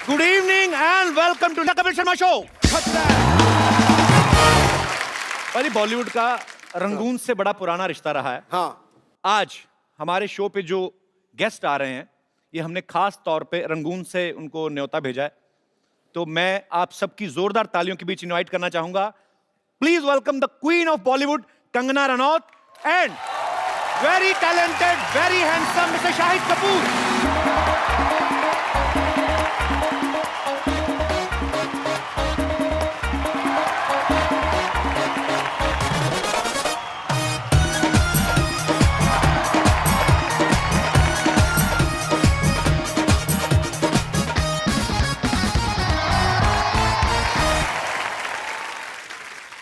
Good evening and welcome to the Kapil Sharma show. भाई बॉलीवुड का Rangoon से बड़ा पुराना रिश्ता रहा है। हाँ। आज हमारे शो पे जो गेस्ट आ रहे हैं, ये हमने खास तौर पे रंगून से उनको न्योता भेजा है। तो मैं आप सबकी जोरदार तालियों के बीच इनवाइट करना चाहूंगा। Please welcome the queen of Bollywood Kangana Ranaut and very talented, very handsome mister Shahid Kapoor.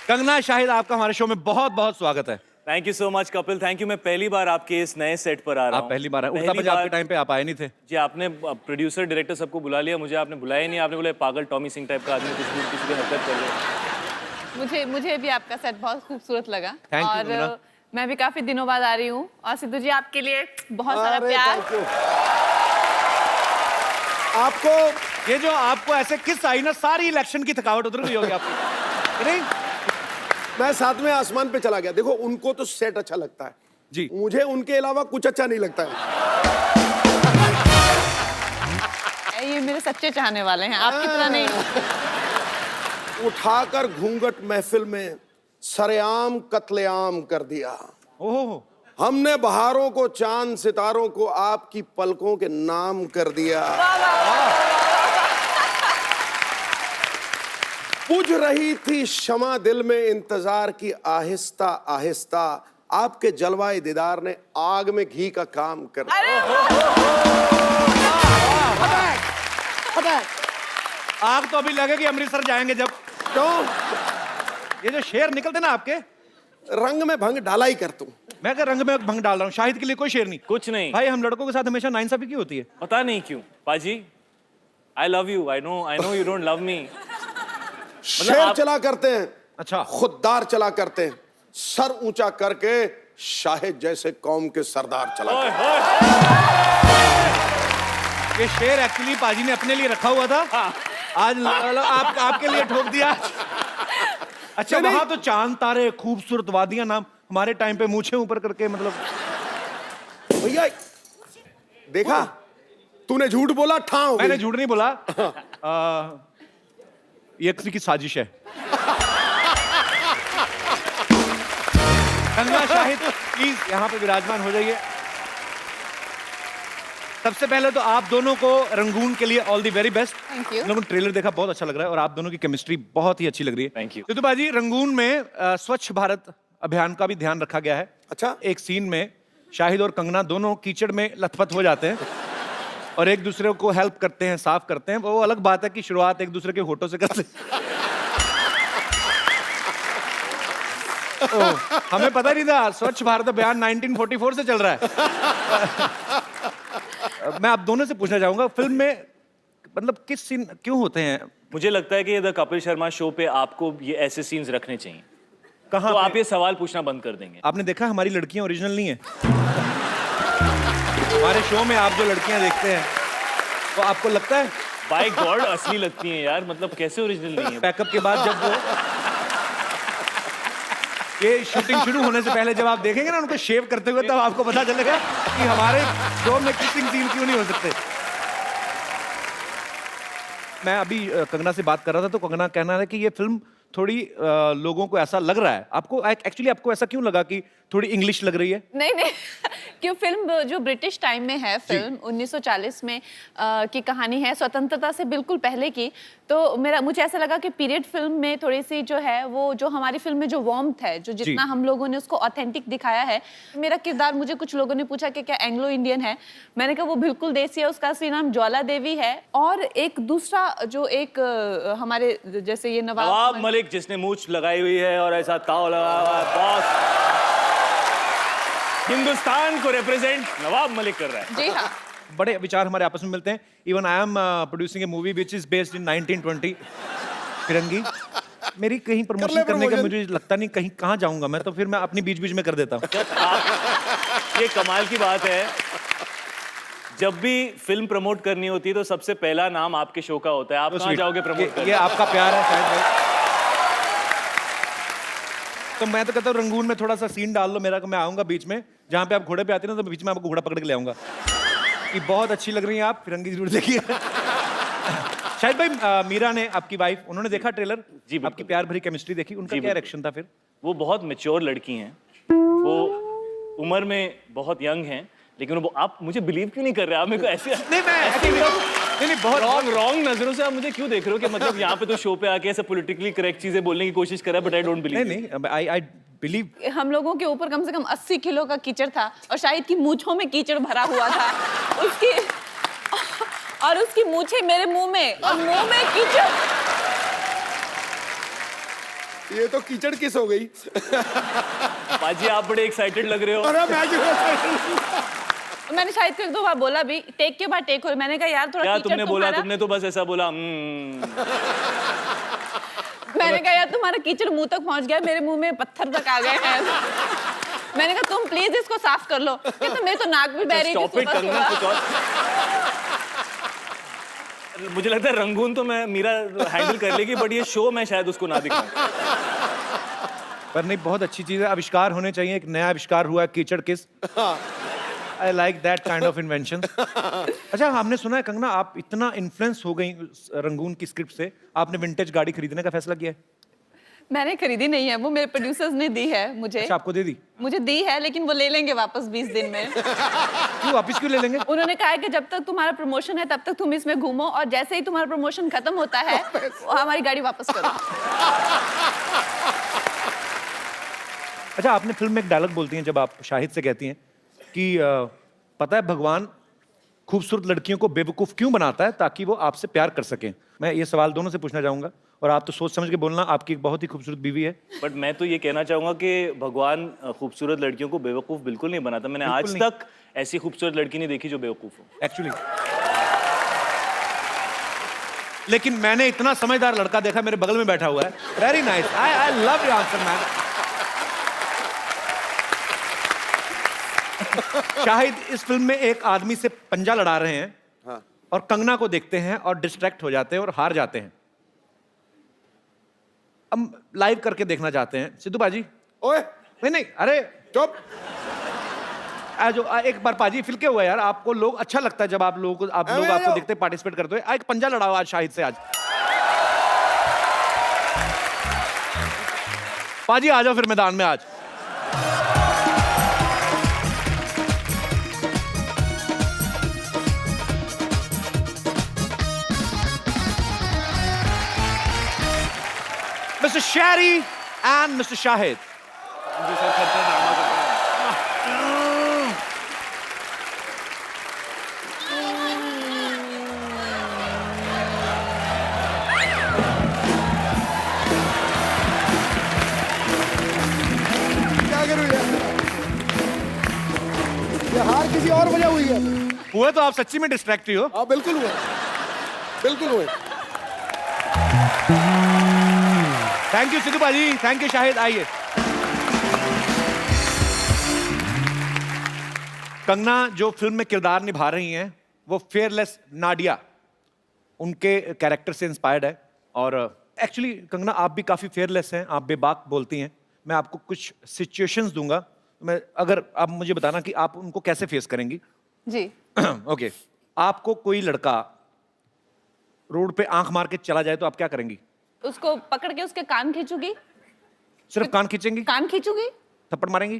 Kangana, Shahid, आपका हमारे शो में बहुत बहुत स्वागत है। Thank you so much Kapil, thank you. मैं पहली बार आपके इस नए सेट पर आ रहा हूं। आप पहली बार आए। उड़ता पंजाब के टाइम पे आप आए नहीं थे जी। आपने प्रोड्यूसर डायरेक्टर सबको बुला लिया, मुझे आपने बुलाया ही नहीं। आपने बोला पागल टॉमी सिंह टाइप का आदमी कुछ भी किसी की हरकत कर ले। मुझे भी आपका सेट बहुत खूबसूरत लगा। Thank you, और कंगना। मैं भी काफी दिनों बाद आ रही हूँ और सिद्धू जी आपके लिए बहुत सारा प्यार। आपको ये जो आपको ऐसे किस आई ना, सारी इलेक्शन की थकावट उतर गई होगी आपकी, नहीं? मैं साथ में आसमान पे चला गया। देखो, उनको तो सेट अच्छा लगता है जी। मुझे उनके अलावा कुछ अच्छा नहीं लगता है। ये मेरे सच्चे चाहने वाले हैं, आपकी तरह नहीं। उठाकर घूंघट महफिल में सरेआम कत्लेआम कर दिया। ओहो, हमने बहारों को, चांद सितारों को आपकी पलकों के नाम कर दिया। बुझ रही थी शमा दिल में इंतजार की आहिस्ता आहिस्ता, आपके जलवाए दीदार ने आग में घी का काम कर दिया। आग तो अभी लगेगी अमृतसर जाएंगे जब। क्यों? ये जो शेर निकलते ना आपके, रंग में भंग डाला ही कर तू। मैं क्या रंग में भंग डाल रहा हूँ? शाहिद के लिए कोई शेर नहीं। कुछ नहीं भाई, हम लड़कों के साथ हमेशा नाइंसाफी क्यों होती है? पता नहीं क्यों पाजी। आई love you, I know you don't love me. शेर चला करते हैं, अच्छा, खुददार चला करते हैं, सर ऊंचा करके शाहिद जैसे कौम के सरदार चला करते हैं। ये शेर एक्चुअली पाजी ने अपने लिए रखा हुआ था। आज आपके लिए ठोक दिया। अच्छा, वहां तो चांद तारे, खूबसूरत वादियां, नाम हमारे टाइम पे मूछें ऊपर करके, मतलब भैया देखा, तूने झूठ बोला, ठाव मैंने झूठ नहीं बोला। ये किसी की साजिश है। कंगना, शाहिद, प्लीज यहाँ पे विराजमान हो जाइए। सबसे पहले तो आप दोनों को रंगून के लिए all the very best. Thank you. लोगों ने ट्रेलर देखा, बहुत अच्छा लग रहा है और आप दोनों की केमिस्ट्री बहुत ही अच्छी लग रही है। Thank you. तो बाजी, रंगून में स्वच्छ भारत अभियान का भी ध्यान रखा गया है। अच्छा। एक सीन में शाहिद और कंगना दोनों कीचड़ में लथपथ हो जाते हैं और एक दूसरे को हेल्प करते हैं, साफ करते हैं। वो अलग बात है कि शुरुआत एक दूसरे के होठों से करते हैं। हमें पता नहीं था स्वच्छ भारत अभियान 1944 से चल रहा है। मैं आप दोनों से पूछना चाहूंगा, फिल्म में मतलब किस सीन क्यों होते हैं? मुझे लगता है कि द कपिल शर्मा शो पे आपको ये ऐसे सीन्स रखने चाहिए। कहाँ तो पे? आप ये सवाल पूछना बंद कर देंगे। आपने देखा हमारी लड़कियां ओरिजिनल नहीं है। हमारे शो में आप जो लड़कियां देखते हैं वो आपको लगता है बाय गॉड असली लगती हैं यार, मतलब कैसे ओरिजिनल नहीं है? पैकअप के बाद जब वो ये शूटिंग शुरू होने से पहले जब आप देखेंगे ना उनको शेव करते हुए, तब आपको पता चलेगा कि हमारे शो में किसिंग सीन क्यों नहीं हो सकते। मैं अभी कंगना से बात कर रहा था तो कंगना कहना है कि ये फिल्म थोड़ी लोगों को ऐसा लग रहा है, आपको एक्चुअली आपको ऐसा क्यों लगा कि थोड़ी इंग्लिश लग रही है? नहीं क्यों, फिल्म जो ब्रिटिश टाइम में है, फिल्म 1940 में की कहानी है, स्वतंत्रता से बिल्कुल पहले की। तो मुझे ऐसा लगा कि पीरियड फिल्म में थोड़ी सी जो है वो जो हमारी फिल्म में जो वार्मथ है, जो जितना हम लोगों ने उसको ऑथेंटिक दिखाया है। मेरा किरदार, मुझे कुछ लोगों ने पूछा कि क्या एंग्लो इंडियन है, मैंने कहा वो बिल्कुल देसी है। उसका असली नाम ज्वाला देवी है। और एक दूसरा जो एक हमारे जैसे ये नवाब मलिक, जिसने मूछ लगाई हुई है और ऐसा ताव लगा हुआ है, बॉस हिंदुस्तान को रिप्रेजेंट नवाब मलिक कर रहा है। जी हाँ, बड़े विचार हमारे आपस में मिलते हैं। Even I am producing A movie which is based in 1920 फिरंगी। मेरी कहीं प्रमोशन करने का मुझे लगता नहीं, कहीं कहाँ जाऊंगा मैं, तो फिर मैं अपनी बीच बीच में कर देता हूँ। ये कमाल की बात है, जब भी फिल्म प्रमोट करनी होती है तो सबसे पहला नाम आपके शो का होता है। आप कहाँ जाओगे प्रमोट करने? ये आपका प्यार है शायद भाई। तो मैं तो कहता हूँ रंगून में थोड़ा सा सीन डाल लो मेरा, मैं आऊंगा बीच में, जहाँ पे आप घोड़े पे आते हैं ना, तो बीच में आपको घोड़ा पकड़ के ले आऊंगा कि बहुत अच्छी लग रही है आप, फिरंगी जरूर देखिए। शायद भाई मीरा ने, आपकी वाइफ, उन्होंने देखा ट्रेलर जी, आपकी प्यार भरी केमिस्ट्री देखी, उनका क्या रिएक्शन था फिर? वो बहुत मैच्योर लड़की हैं, वो उम्र में बहुत यंग हैं, लेकिन वो, आप मुझे बिलीव क्यों नहीं कर रहे? आप मेरे को ऐसे नहीं मैं नहीं बहुत रॉन्ग नजरों से आप मुझे क्यों देख रहे हो कि मतलब यहाँ पे तो शो पे आके ऐसे पॉलिटिकली करेक्ट चीजें बोलने की कोशिश कर रहा है, बट आई डोंट बिलीव। नहीं आई बिलीव। हम लोगों के ऊपर कम से कम 80 किलो का कीचड़ था और शाहिद की मूंछों में कीचड़ भरा हुआ था, उसकी मूंछें मेरे मुंह में और मुंह में कीचड़। ये तो कीचड़ किस हो गई। पाजी आप बड़े एक्साइटेड लग रहे हो। अरे मैं क्यों मैंने शाहिद को 1-2 बार बोला भी, टेक के बाद टेक हो, मैंने कहा यार थोड़ा क्या कीचड़ तुमने बोला? तुम्हारा, तुमने तो बस ऐसा बोला मैंने कहा यार तुम्हारा कीचड़ मुंह तक पहुंच गया, मेरे मुंह में पत्थर तक आ गए हैं। मैंने कहा तुम प्लीज इसको साफ कर लो, तो मेरी तो नाक भी बह रही थी स्टॉप इट, सुबह कंगना कुछ सुबह। और मुझे लगता है रंगून तो मैं मीरा हैंडल कर लेगी, बट ये शो मैं शायद उसको ना दिखाऊं। पर नहीं, बहुत अच्छी चीज है, आविष्कार होने चाहिए, एक नया आविष्कार हुआ है कीचड़ किस। I like that kind of invention. अच्छा, हमने सुना है कंगना आप इतना इन्फ्लुएंस हो गई रंगून की स्क्रिप्ट से, आपने विंटेज गाड़ी खरीदने का फैसला किया है? मैंने खरीदी नहीं है, वो मेरे प्रोड्यूसर्स ने दी है मुझे। अच्छा, आपको दे दी? मुझे दी है, लेकिन वो ले लेंगे वापस 20 दिन में। क्यों वापस क्यों ले लेंगे? उन्होंने कहा है कि जब तक तुम्हारा प्रमोशन है तब तक तुम इसमें घूमो, और जैसे ही तुम्हारा प्रमोशन खत्म होता है हमारी गाड़ी वापस करो। अच्छा, आपने फिल्म में एक डायलॉग बोलती हैं जब आप शाहिद से कहती हैं कि पता है भगवान खूबसूरत लड़कियों को बेवकूफ़ क्यों बनाता है? ताकि वो आपसे प्यार कर सकें। मैं ये सवाल दोनों से पूछना चाहूंगा, और आप तो सोच समझ के बोलना, आपकी एक बहुत ही खूबसूरत बीवी है। बट मैं तो ये कहना चाहूंगा कि भगवान खूबसूरत लड़कियों को बेवकूफ बिल्कुल नहीं बनाता। मैंने आज तक ऐसी खूबसूरत लड़की नहीं देखी जो बेवकूफ हो एक्चुअली। लेकिन मैंने इतना समझदार लड़का देखा, मेरे बगल में बैठा हुआ है। Very nice, I love your answer man. Shahid इस फिल्म में एक आदमी से पंजा लड़ा रहे हैं, हाँ। और कंगना को देखते हैं और डिस्ट्रैक्ट हो जाते हैं और हार जाते हैं। हम लाइव करके देखना चाहते हैं। सिद्धू बाजी, ओए नहीं अरे चुप। जो एक बार पाजी फिल के हुआ यार, आपको लोग अच्छा लगता है जब आप लोग आपको देखते पार्टिसिपेट करते हुए। एक पंजा लड़ाओ आज शाहिद से। आज पाजी आ जाओ फिर मैदान में आज। Mr. Shari and Mr. Shahid. क्या करूं यार? ये हार किसी और वजह हुई है। हुए तो आप सच्ची में डिस्ट्रैक्ट ही हो। हाँ बिल्कुल हुए, बिल्कुल हुए। थैंक यू सिद्धू बाजी, थैंक यू शाहिद। आइए। कंगना जो फिल्म में किरदार निभा रही हैं वो फेयरलेस नाडिया, उनके कैरेक्टर से इंस्पायर्ड है। और एक्चुअली कंगना आप भी काफ़ी फेयरलेस हैं, आप बेबाक बोलती हैं। मैं आपको कुछ सिचुएशंस दूंगा, मैं अगर आप मुझे बताना कि आप उनको कैसे फेस करेंगी। जी। ओके। आपको कोई लड़का रोड पे आंख मार के चला जाए तो आप क्या करेंगी? उसको पकड़ के उसके कान खींचूंगी। सिर्फ कान खींचेंगी? कान खींचूंगी। थप्पड़ मारेंगी?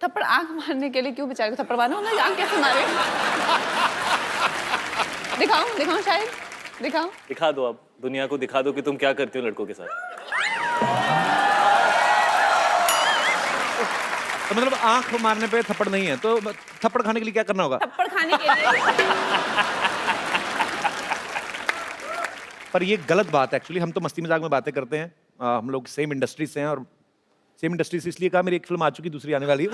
थप्पड़ आंख मारने के लिए क्यों बेचारे को थप्पड़ मारना? उन्हें आंख कैसे मारे? दिखाऊं शायद, दिखाऊं। दिखा दो, आप दुनिया को दिखा दो कि तुम क्या करते हो लड़कों के साथ। तो मतलब आंख मारने पे थप्पड़ नहीं है, तो थप्पड़ खाने के लिए क्या करना होगा? थप्पड़ खाने के लिए। पर ये गलत बात है एक्चुअली। हम तो मस्ती मजाक में बातें करते हैं, हम लोग सेम इंडस्ट्री से हैं, और सेम इंडस्ट्री से इसलिए कहा, मेरी एक फिल्म आ चुकी, दूसरी आने वाली है।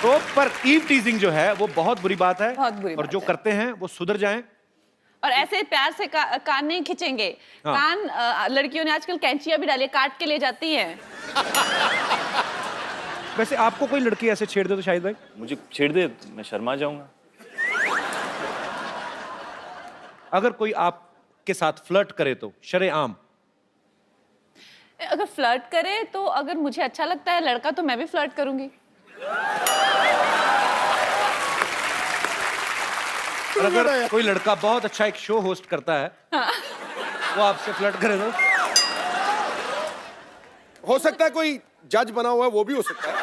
तो पर ईव टीजिंग जो है वो बहुत बुरी बात है, बहुत बुरी और बात जो है। करते हैं वो सुधर जाएं। और ऐसे प्यार से कान नहीं खींचेंगे। हाँ। कान लड़कियों ने आजकल कैंचियां भी डाली, काट के ले जाती हैं। वैसे आपको कोई लड़की ऐसे छेड़ दे तो शाहिद भाई? मुझे छेड़ दे तो मैं शर्मा जाऊंगा। अगर कोई आपके साथ फ्लर्ट करे तो शरेआम? अगर फ्लर्ट करे तो अगर मुझे अच्छा लगता है लड़का तो मैं भी फ्लर्ट करूंगी। और अगर कोई लड़का बहुत अच्छा एक शो होस्ट करता है, वो आपसे फ्लर्ट करे तो? हो सकता है कोई जज बना हुआ है, वो भी हो सकता है।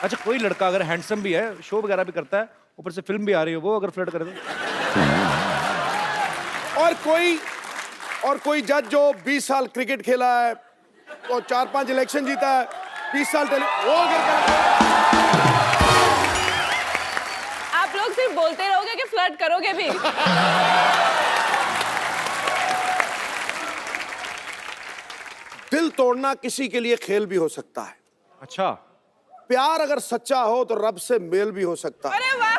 अच्छा, कोई लड़का अगर हैंडसम भी है, शो वगैरह भी करता है, ऊपर से फिल्म भी आ रही है, वो अगर फ्लर्ट करे तो? और कोई जज जो 20 साल क्रिकेट खेला है और 4-5 इलेक्शन जीता है, 20 साल वो अगर आप लोग सिर्फ बोलते रहोगे कि फ्लर्ट करोगे भी? दिल तोड़ना किसी के लिए खेल भी हो सकता है। अच्छा, प्यार अगर सच्चा हो तो रब से मेल भी हो सकता है। अरे वाह!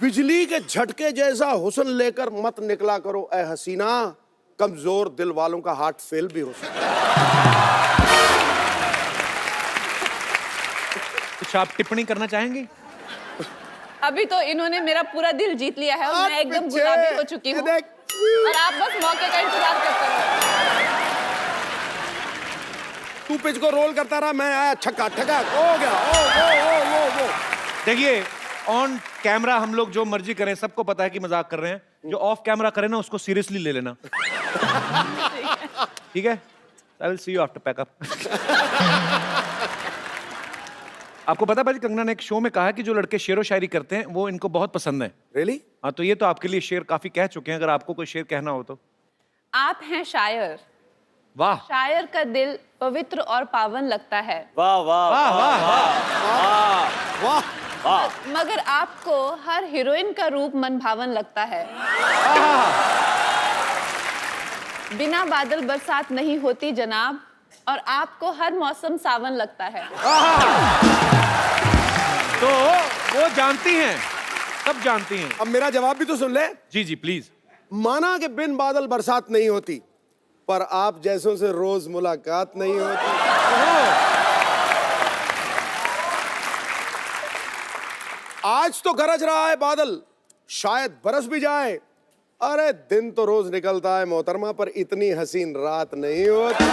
बिजली के झटके जैसा हुस्न लेकर मत निकला करो ए हसीना, कमजोर दिल वालों का हार्ट फेल भी हो सकता है। कुछ आप टिप्पणी करना चाहेंगी? अभी तो इन्होंने मेरा पूरा दिल जीत लिया है और मैं एकदम पीछे, गुलाबी हो चुकी हूँ ये देख। और आप बस मौके का इंतजार करते रहो। तू पिच को रोल करता रहा, मैं आया छक्का ठका हो गया। ओ। देखिए, ऑन कैमरा हम लोग जो मर्जी करें, सबको पता है कि मजाक कर रहे हैं। जो ऑफ कैमरा करे ना, उसको सीरियसली ले लेना। ठीक है? I will see you after pack up. आपको पता है भाई, कंगना ने एक शो में कहा कि जो लड़के शेरो शायरी करते हैं वो इनको बहुत पसंद है। रियली? हाँ, तो ये तो आपके लिए शेर काफी कह चुके हैं, अगर आपको कोई शेर कहना हो तो। आप हैं शायर, वाह शायर का दिल पवित्र और पावन लगता है, वाह वाह वाह वाह वाह। वाह। मगर आपको हर हीरोइन का रूप मनभावन लगता है। बिना बादल बरसात नहीं होती जनाब, और आपको हर मौसम सावन लगता है। तो वो जानती हैं, सब जानती हैं। अब मेरा जवाब भी तो सुन ले। जी जी प्लीज। माना कि बिन बादल बरसात नहीं होती, पर आप जैसों से रोज मुलाकात नहीं होती। आज तो गरज रहा है बादल, शायद बरस भी जाए। अरे दिन तो रोज निकलता है मोहतरमा, पर इतनी हसीन रात नहीं होती।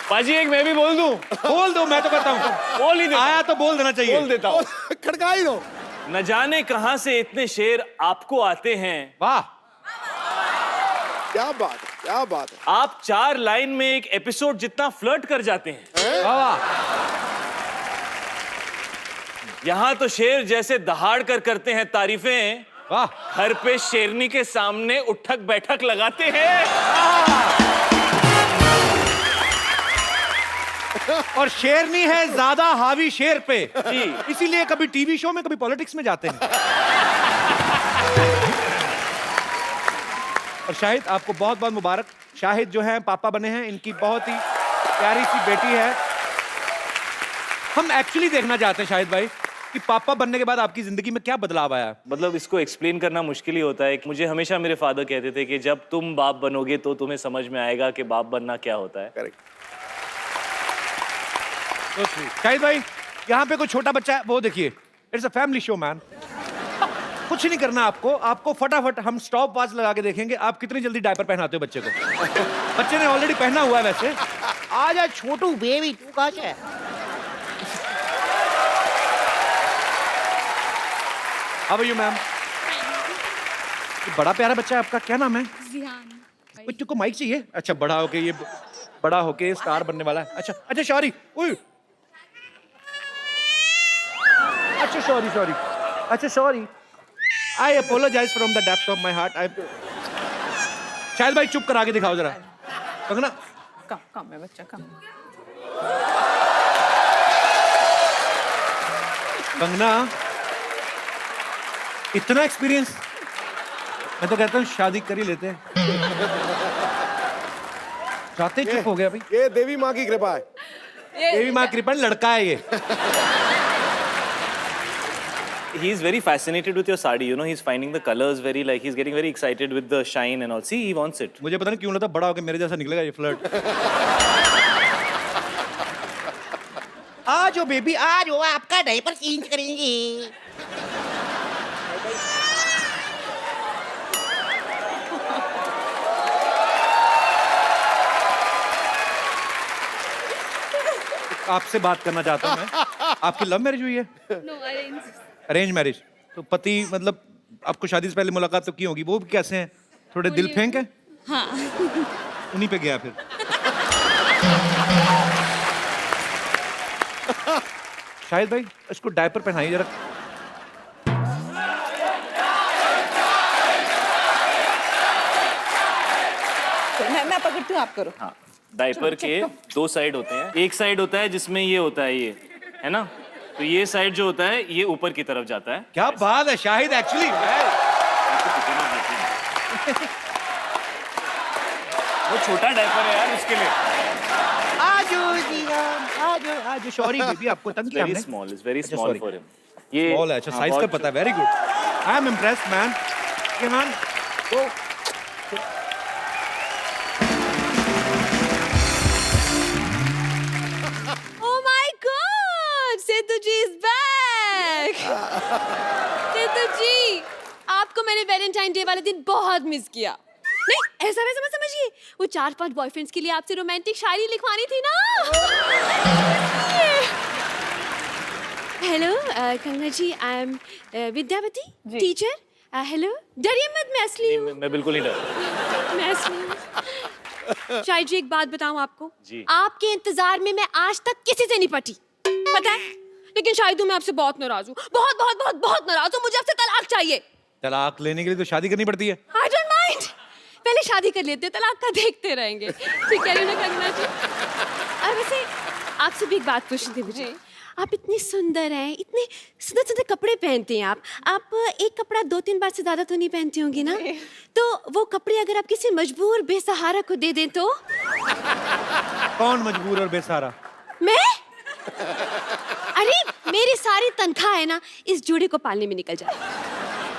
पाजी एक मैं भी बोल दूं? बोल दो, मैं तो कहता हूँ बोल ही देता आया तो बोल देना चाहिए। बोल देता हूँ। खड़का ही दो। न जाने कहां से इतने शेर आपको आते हैं। वाह, क्या बात है, क्या बात है। आप 4 लाइन में एक एपिसोड जितना फ्लर्ट कर जाते हैं। वाह वाह। यहाँ तो शेर जैसे दहाड़ कर करते हैं तारीफें, वाह। घर पे शेरनी के सामने उठक बैठक लगाते हैं। और शेरनी है ज्यादा हावी शेर पे, जी। इसीलिए कभी टीवी शो में, कभी पॉलिटिक्स में जाते हैं। और शाहिद, आपको बहुत बहुत मुबारक। शाहिद जो है पापा बने हैं, इनकी बहुत ही प्यारी सी बेटी है। हम एक्चुअली देखना चाहते हैं शाहिद भाई कि पापा बनने के बाद आपकी जिंदगी में क्या बदलाव आया। मतलब इसको एक्सप्लेन करना मुश्किल ही होता है। मुझे हमेशा मेरे फादर कहते थे कि जब तुम बाप बनोगे तो तुम्हें समझ में आएगा कि बाप बनना क्या होता है। करेक्ट। शाहिद भाई, यहाँ पे कोई छोटा बच्चा है, वो देखिए, it's a family show man. कुछ नहीं करना आपको, आपको फटाफट हम स्टॉप वॉच लगा के देखेंगे आप कितनी जल्दी डायपर पहनाते हो बच्चे को। बच्चे ने ऑलरेडी पहना हुआ है वैसे। आ जा छोटू बेबी, तू कहाँ से है? How are you ma'am? बड़ा प्यारा बच्चा है आपका, क्या नाम है? जिहान। बच्चों को माइक चाहिए? अच्छा, बड़ा होके स्टार बनने वाला है। अच्छा अच्छा, सॉरी। अच्छा सॉरी। अच्छा sorry, I apologize from the depth of my heart. Shahid भाई चुप कर आगे दिखाओ जरा। कंगना, कम है बच्चा, कम। कंगना, इतना एक्सपीरियंस, मैं तो कहता हूँ शादी कर ही लेते हैं। चाहते चुप हो गया भाई। ये देवी माँ की कृपा है। देवी माँ कृपा, लड़का है ये। He is very fascinated with your sari. You know, he's finding the colors very like he's getting very excited with the shine and all. See, he wants it. मुझे पता नहीं क्यों लगता बड़ा होकर मेरे जैसा निकलेगा ये फ्लर्ट। आ जाओ बेबी, आ जाओ, आपका डायपर चेंज करेंगे। आपसे बात करना चाहता हूँ मैं। आपकी लव मैरिज हुई है? No, arrange. Arrange marriage. तो पति मतलब आपको शादी से पहले मुलाकात तो की होगी, वो कैसे हैं? थोड़े दिल फेंक है? हाँ। उन्हीं पे गया फिर। शाहिद भाई इसको डायपर पहनाइए जरा। मैं पकड़ती हूँ, आप करो। हाँ, डायपर के दो साइड होते हैं। एक साइड होता है जिसमें ये होता है, ये है ना, तो ये साइड जो होता है ये ऊपर की तरफ जाता है। क्या बात है शाहिद, एक्चुअली वो छोटा डायपर है यार, उसके लिए। आज सॉरी बेबी, आपको तंग किया वेरी हमने। स्मॉल, इज वेरी अच्छा, स्मॉल sorry. For him. ये स्मॉल है, अच्छा हाँ, साइज का बहुत पता है, very good. I am impressed man. Okay man. तो Oh my God! Siddhu ji is back! Siddhu ji, आपको मैंने वैलेंटाइन डे वाले दिन बहुत मिस किया। नहीं, ऐसा वैसा मत समझिए। वो 4-5 बॉयफ्रेंड्स के लिए आपसे रोमांटिक शायरी लिखवानी थी ना। Hello Kangana ji, I am Vidyavati, teacher. Hello, डरिए मत, मैं असली हूँ। मैं बिल्कुल नहीं डर। मैं असली हूँ। शायद जी एक बात बताऊं आपको, जी। आपके इंतजार में मैं आज तक किसी से नहीं पटी, पता है? लेकिन शायद मैं आपसे बहुत नाराज हूँ, बहुत बहुत बहुत बहुत नाराज हूँ। मुझे आपसे तलाक चाहिए। तलाक लेने के लिए तो शादी करनी पड़ती है। I don't mind. पहले शादी कर लेते, तलाक का देखते रहेंगे। ठीक है ना कंगना जी? और वैसे आपसे भी एक बात पूछनी थी मुझे। आप इतनी सुंदर हैं, इतने सुंदर सुंदर कपड़े पहनते हैं आप एक कपड़ा 2-3 बार से ज्यादा तो नहीं पहनती होंगी ना? तो वो कपड़े अगर आप किसी मजबूर बेसहारा को दे दें तो? कौन मजबूर और बेसहारा? मैं? अरे मेरी सारी तनख्वाह है ना इस जोड़े को पालने में निकल जाए।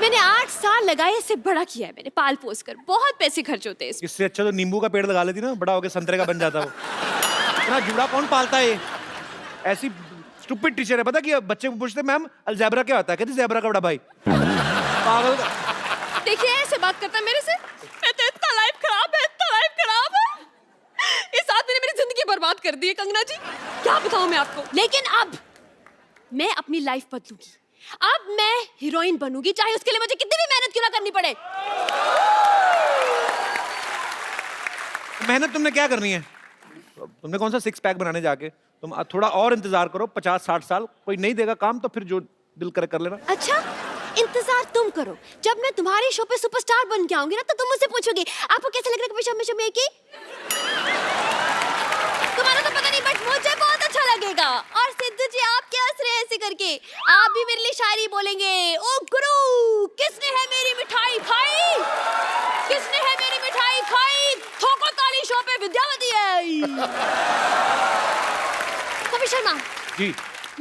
मैंने 8 साल लगाए, इसे बड़ा किया है मैंने, पाल पोस कर। बहुत पैसे खर्च होते हैं इसमें। इससे अच्छा तो नींबू का पेड़ लगा लेती ना, बड़ा होकर संतरे का बन जाता वो। इतना जुड़ा कौन पालता है? ऐसी स्टूपिड टीचर है, पता कि बच्चे को पूछते मैम अलजेब्रा क्या होता है, कहती ज़ेब्रा का बड़ा भाई। पागल। देखिए ऐसे बात करता है मेरे से। मैं तो इतना लाइफ खराब है, इतना लाइफ खराब है। इस आदमी ने मेरी जिंदगी बर्बाद कर दी है कंगना जी, क्या बताऊं मैं आपको। लेकिन अब मैं अपनी लाइफ बदलूंगी। अब मैं हीरोइन बनूंगी, चाहे उसके लिए मुझे कितनी भी मेहनत क्यों ना करनी पड़े। मेहनत तुमने क्या करनी है? तुमने कौन सा 6 पैक बनाने जाके? तुम थोड़ा और इंतजार करो, 50-60 साल कोई नहीं देगा काम तो फिर जो दिल करे कर लेना। अच्छा, इंतजार तुम करो। जब मैं तुम्हारे शो पे सुपरस्टार बन के आऊंगी ना, तो तुम मुझसे पूछोगे आपको कैसा लग रहा है हमेशा में की? तुम्हारा तो पता नहीं, बट मुझे बहुत अच्छा लगेगा। और सिद्धू जी आप क्या हंस रहे हैं ऐसे करके? आप भी मेरे लिए शायरी बोलेंगे। ओ गुरु, किसने है मेरी मिठाई खाई? किसने है मेरी मिठाई खाई? ठोको ताली, शो पे विद्यावती है। कवि शर्मा जी।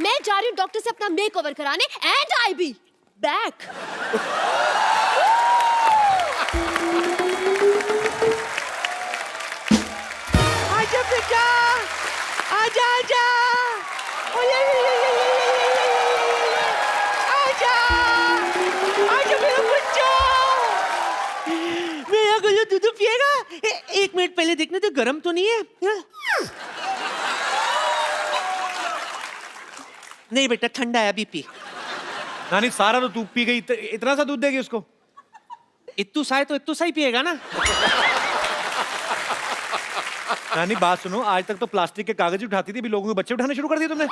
मैं जा रही हूँ डॉक्टर से अपना मेकओवर कराने, एंड आई बी बैक। आजा बेटा, आजा आजा, आजा, आजा मेरा बच्चा, मेरा गुल्लू दूध पिएगा? एक मिनट पहले देखने तो गर्म तो नहीं है? नहीं बेटा, ठंडा है, अभी पी। नानी सारा तो तू पी गई, इतना सा दूध देगी उसको? इत्तू सा है तो इत्तू सा ही पिएगा ना। नानी बात सुनो, आज तक तो प्लास्टिक के कागज उठाती थी, अभी लोगों के बच्चे उठाने शुरू कर दिए तुमने।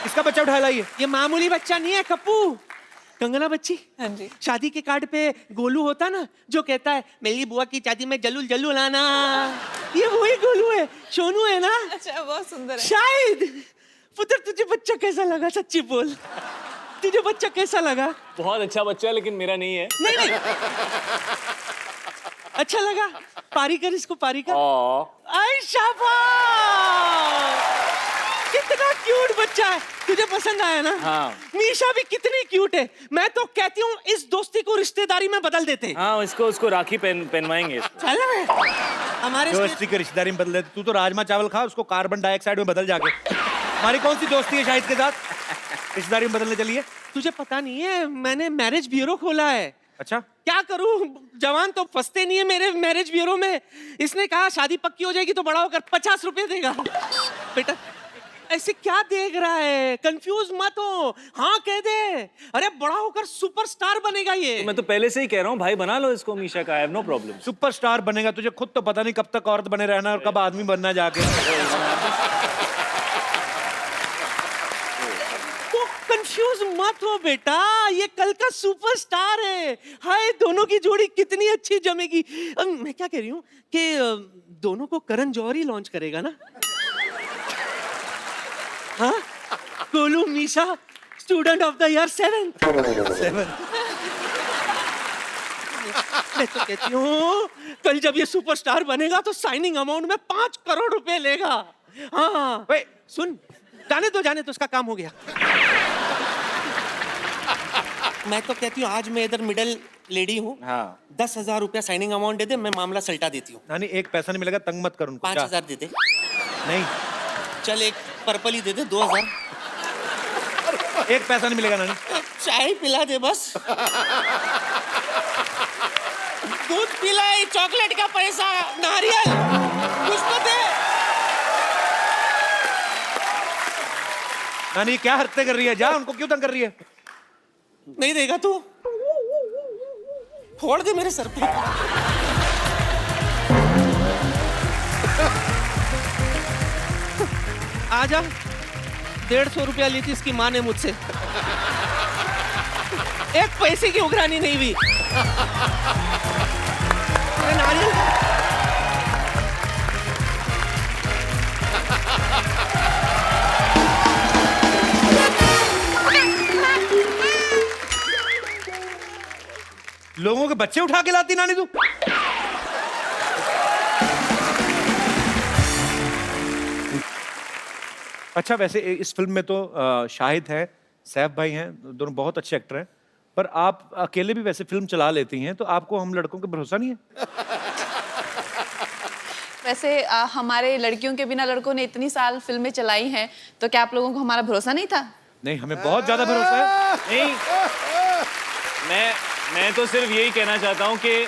इसका बच्चा उठा लाइए। ये मामूली बच्चा नहीं है कप्पू, कंगना बच्ची। हाँ जी। शादी के कार्ड पे गोलू होता ना, जो कहता है मेरी बुआ की शादी में जल्लू जल्लू लाना, ये वही गोलू है, सोनू है ना। अच्छा, बहुत सुंदर है। शायद पुत्र तुझे बच्चा कैसा लगा? सच्ची बोल, तुझे बच्चा कैसा लगा? बहुत अच्छा बच्चा है, लेकिन मेरा नहीं है। नहीं नहीं, अच्छा लगा? पारी कर इसको, पारी कर। ओ, आई शाबाश, कितना क्यूट बच्चा है, तुझे पसंद आया ना? हाँ। मीशा भी कितनी क्यूट है। मैं तो कहती हूँ इस दोस्ती को रिश्तेदारी में बदल देते हैं। हाँ, उसको राखी पहनवाएंगे। चल ना हमारे दोस्ती की रिश्तेदारी में बदल देते। तू तो राजमा चावल खा, उसको कार्बन डाइऑक्साइड में बदल जाके। हमारी कौन सी दोस्ती है शाहिद के साथ रिश्तेदारी में बदलने चलिए? तुझे पता नहीं है, मैंने मैरिज ब्यूरो खोला है। अच्छा, क्या करूं, जवान तो फंसते नहीं है मेरे मैरिज ब्यूरो में। इसने कहा शादी पक्की हो जाएगी तो बड़ा होकर 50 रुपए देगा। बेटा ऐसे क्या देख रहा है, कंफ्यूज मत हो, हाँ कह दे। अरे बड़ा होकर सुपरस्टार बनेगा ये। मैं तो पहले से ही कह रहा हूँ भाई, बना लो इसको मीशा का, I have no problem. Superstar बनेगा, तुझे खुद तो पता नहीं कब तक औरत बने रहना और कब आदमी बनना जाके। तो कंफ्यूज मत हो बेटा, ये कल का सुपरस्टार है। हाय दोनों की जोड़ी कितनी अच्छी जमेगी। मैं क्या कह रही हूँ कि दोनों को करण जौहर ही लॉन्च करेगा ना? हाँ, Golu Misha student of the year 7th। मैं तो कहती हूँ कल जब ये सुपरस्टार बनेगा तो साइनिंग अमाउंट में 5 करोड़ रुपए लेगा। हाँ सुन, जाने तो उसका काम हो गया। मैं तो कहती हूँ आज मैं इधर मिडिल लेडी हूँ। हाँ। 10,000 रुपया साइनिंग अमाउंट दे दे, मैं मामला सल्टा देती हूँ। नानी एक पैसा नहीं मिलेगा, तंग मत कर उनको। 5,000 दे दे। नहीं, चल एक पर्पल ही दे दे, 2,000। एक पैसा नहीं मिलेगा नानी। चाय पिला दे बस। दूध पिलाई, चॉकलेट का पैसा, नारियल कुछ तो दे। नानी क्या हरकतें कर रही है? जा, उनको क्यों तंग कर रही है? नहीं देगा तू? फोड़ दे मेरे सर पे। आजा, 150 रुपया ली थी इसकी माँ ने मुझसे, एक पैसे की उघरानी नहीं हुई। अरे नारियल लोगों के बच्चे उठा के लाती नानी तू। अच्छा, वैसे इस फिल्म में तो शाहिद हैं, सैफ भाई हैं, दोनों बहुत अच्छे एक्टर हैं, पर आप अकेले भी वैसे फिल्म चला लेती हैं, तो आपको हम लड़कों पे भरोसा नहीं है? वैसे हमारे लड़कियों के बिना लड़कों ने इतनी साल फिल्में चलाई हैं, तो क्या आप लोगों को हमारा भरोसा नहीं था? नहीं, हमें बहुत ज्यादा भरोसा है। नहीं, मैं तो सिर्फ यही कहना चाहता हूँ कि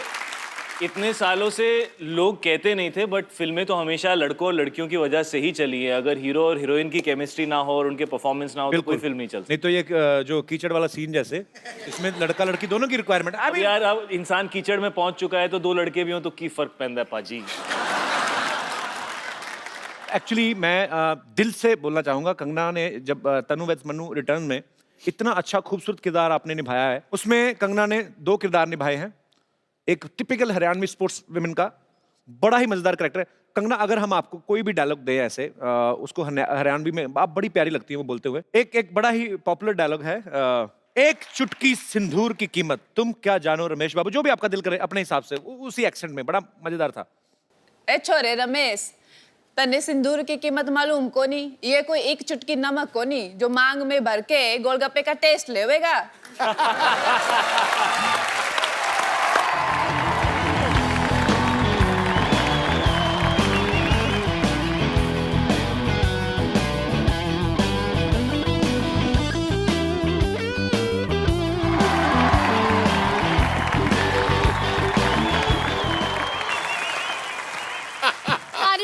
इतने सालों से लोग कहते नहीं थे, बट फिल्में तो हमेशा लड़कों और लड़कियों की वजह से ही चली है। अगर हीरो और हीरोइन की केमिस्ट्री ना हो और उनके परफॉर्मेंस ना हो तो कोई फिल्म नहीं चलती। नहीं तो ये जो कीचड़ वाला सीन जैसे, इसमें लड़का लड़की दोनों की रिक्वायरमेंट। अब यार, अब इंसान कीचड़ में पहुंच चुका है तो दो लड़के भी हों तो की फर्क पैंदा है पाजी। एक्चुअली मैं दिल से बोलना चाहूंगा, कंगना ने जब तनु वेड्स मन्नू रिटर्न में इतना अच्छा खूबसूरत किरदार आपने निभाया है, उसमें कंगना ने 2 किरदार निभाए हैं। एक टिपिकल हरियाणवी स्पोर्ट्स विमेन का बड़ा ही मजेदार कैरेक्टर है। कंगना, अगर हम आपको कोई भी डायलॉग दे ऐसे, उसको हरियाणवी में आप बड़ी प्यारी लगती है वो बोलते हुए। एक बड़ा ही पॉपुलर डायलॉग है, एक चुटकी सिंदूर की कीमत तुम क्या जानो रमेश बाबू, जो भी आपका दिल करे अपने हिसाब से, उसी एक्सेंट में, बड़ा मजेदार था। ए छोरे रमेश, तने सिंदूर की कीमत मालूम को नहीं? ये कोई एक चुटकी नमक को नहीं जो मांग में भर के गोलगप्पे का टेस्ट लेवेगा।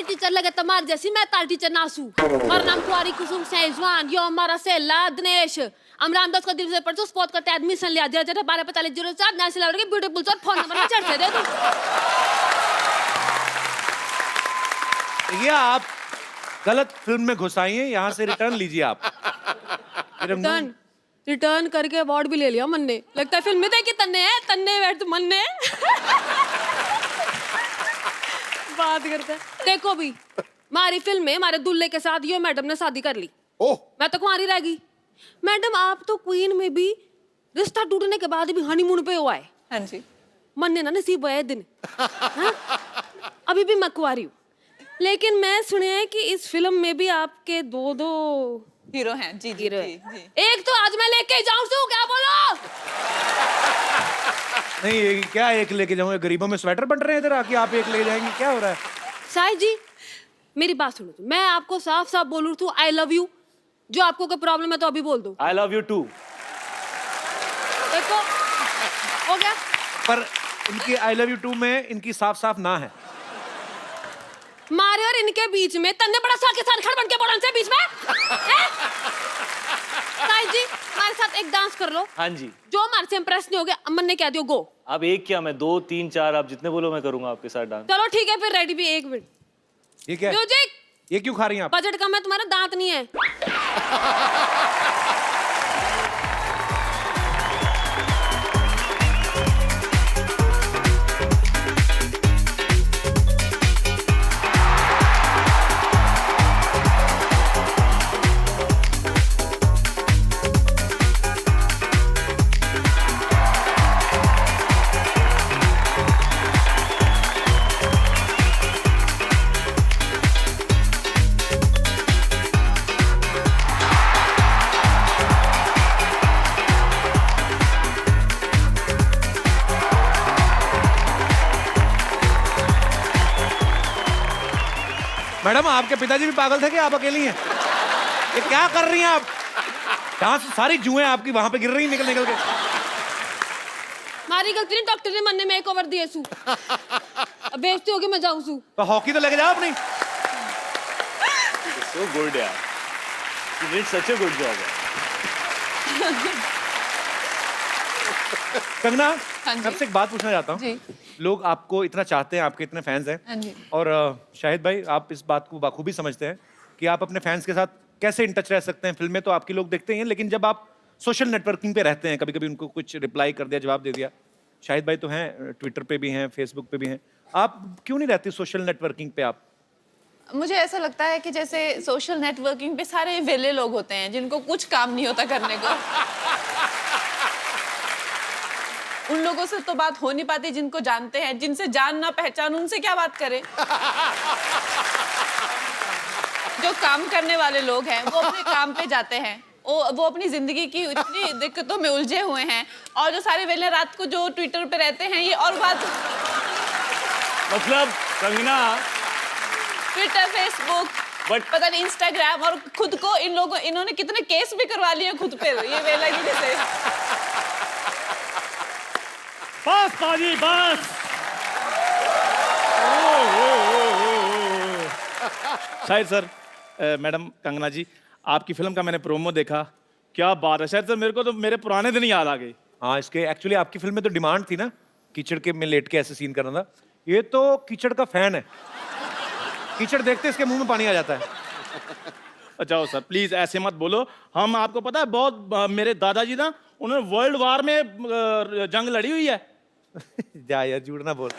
टीचर लगे तुम्हारे जैसी, मैं तार टीचर नासू। मेरा नाम कुआरी कुसुम सैजवान, यो हमारा सेला दिनेश। हम रामदास को दिल से पढ़ते स्पॉट करते एडमिशन लिया 1245 नेशनल लेवल की ब्यूटीफुल सर फोन नंबर में चढ़ से दे दो। ये आप गलत फिल्म में घुस आई हैं, यहाँ से रिटर्न लीजिए आप। रिटर्न करके अवार्ड भी ले लिया मन ने। लगता है फिल्म में देखी तन्ने है, तन्ने बैठ मन ने बात करता है। देखो भी, हमारी फिल्म में हमारे दुल्ले के साथ यो मैडम ने शादी कर ली। ओह, मैं तो कुंवारी रह गई। मैडम आप तो क्वीन में भी रिश्ता टूटने के बाद भी हनीमून पे हुआ है। हाँ जी, मन ने ना नसीब है दिन। हाँ? अभी भी मैं कुंवारी हूँ, लेकिन मैं सुने हैं कि इस फिल्म में भी आपके 2 हीरो हैं जी जी हीरो जी है। जी। एक तो आज मैं लेके जाऊं तू क्या बोलो? नहीं ये क्या एक लेके जाऊंगा? गरीबों में स्वेटर बन रहे हैं इधर आके, आप एक ले जाएंगे? क्या हो रहा है? साहिद जी मेरी बात सुनो तो मैं आपको साफ साफ बोलूं तो आई लव यू। जो आपको कोई प्रॉब्लम है तो अभी बोल दो। I love you too. देखो हो गया। पर इनकी आई लव यू टू में इनकी साफ साफ ना है। मारे और इनके बीच में तन्ने बड़ा सा के साथ खड़ बन के बोलन से बीच में हैं? साहिद जी हमारे साथ एक डांस कर लो। हाँ जी। जो हमारे से इम्प्रेस नहीं हो गया अमन ने कह दियो गो। अब एक क्या, मैं 2 3 4 आप जितने बोलो मैं करूंगा आपके साथ डांस। चलो ठीक है फिर रेडी भी 1 मिनट। ये क्या है? म्यूजिक। ये क्यों खा रही हैं आप? बजट कम है तुम्हारा दांत नहीं है। मैडम आपके पिताजी भी पागल थे कि आप अकेली हैं? ये क्या कर रही हैं आप? डांस सारी जुएं आपकी वहां पे गिर रही निकल निकल के। हमारी गलती नहीं डॉक्टर ने मन ने मेक ओवर दिए सू। अब बेइज्जती होगी मैं जाऊं सू। तो हॉकी तो लेके जाओ अपनी। So good यार। You did such a good job। Kangana हाँ जी। मैं आपसे एक बात पूछना चाहता हूँ। जी। लोग आपको इतना चाहते हैं, आपके इतने फैंस हैं। हाँ जी। और शाहिद भाई आप इस बात को बाखूबी समझते हैं कि आप अपने फैंस के साथ कैसे इन टच रह सकते हैं। फिल्में तो आपकी लोग देखते ही हैं, लेकिन जब आप सोशल नेटवर्किंग पे रहते हैं, कभी कभी उनको कुछ रिप्लाई कर दिया, जवाब दे दिया। शाहिद भाई तो हैं, ट्विटर पे भी हैं, फेसबुक पे भी हैं, आप क्यों नहीं रहती सोशल नेटवर्किंग पे आप? मुझे ऐसा लगता है कि जैसे सोशल नेटवर्किंग पे सारे वेले लोग होते हैं जिनको कुछ काम नहीं होता करने को। उन लोगों से तो बात हो नहीं पाती जिनको जानते हैं, जिनसे जान ना पहचान उनसे क्या बात करें। जो काम करने वाले लोग हैं वो अपने काम पे जाते हैं, वो अपनी जिंदगी की इतनी दिक्कतों में उलझे हुए हैं, और जो सारे वेले रात को जो ट्विटर पे रहते हैं ये और बात। मतलब कंगना ट्विटर, फेसबुक, But- पता नहीं इंस्टाग्राम, और खुद को इन्होंने कितने केस भी करवा लिए खुद पे ये वेला की वजह से। बस ताजी बस। शाहिद सर, मैडम कंगना जी, आपकी फिल्म का मैंने प्रोमो देखा, क्या बात है शाहिद सर, मेरे को तो मेरे पुराने दिन याद आ गए। हाँ, इसके एक्चुअली आपकी फिल्म में तो डिमांड थी ना कीचड़ के में लेट के ऐसे सीन करना था। ये तो कीचड़ का फैन है, कीचड़ देखते इसके मुंह में पानी आ जाता है। जाओ सर प्लीज ऐसे मत बोलो। हम आपको पता है बहुत मेरे दादाजी ना उन्होंने वर्ल्ड वार में जंग लड़ी हुई है। जा यार, झूठ ना बोल।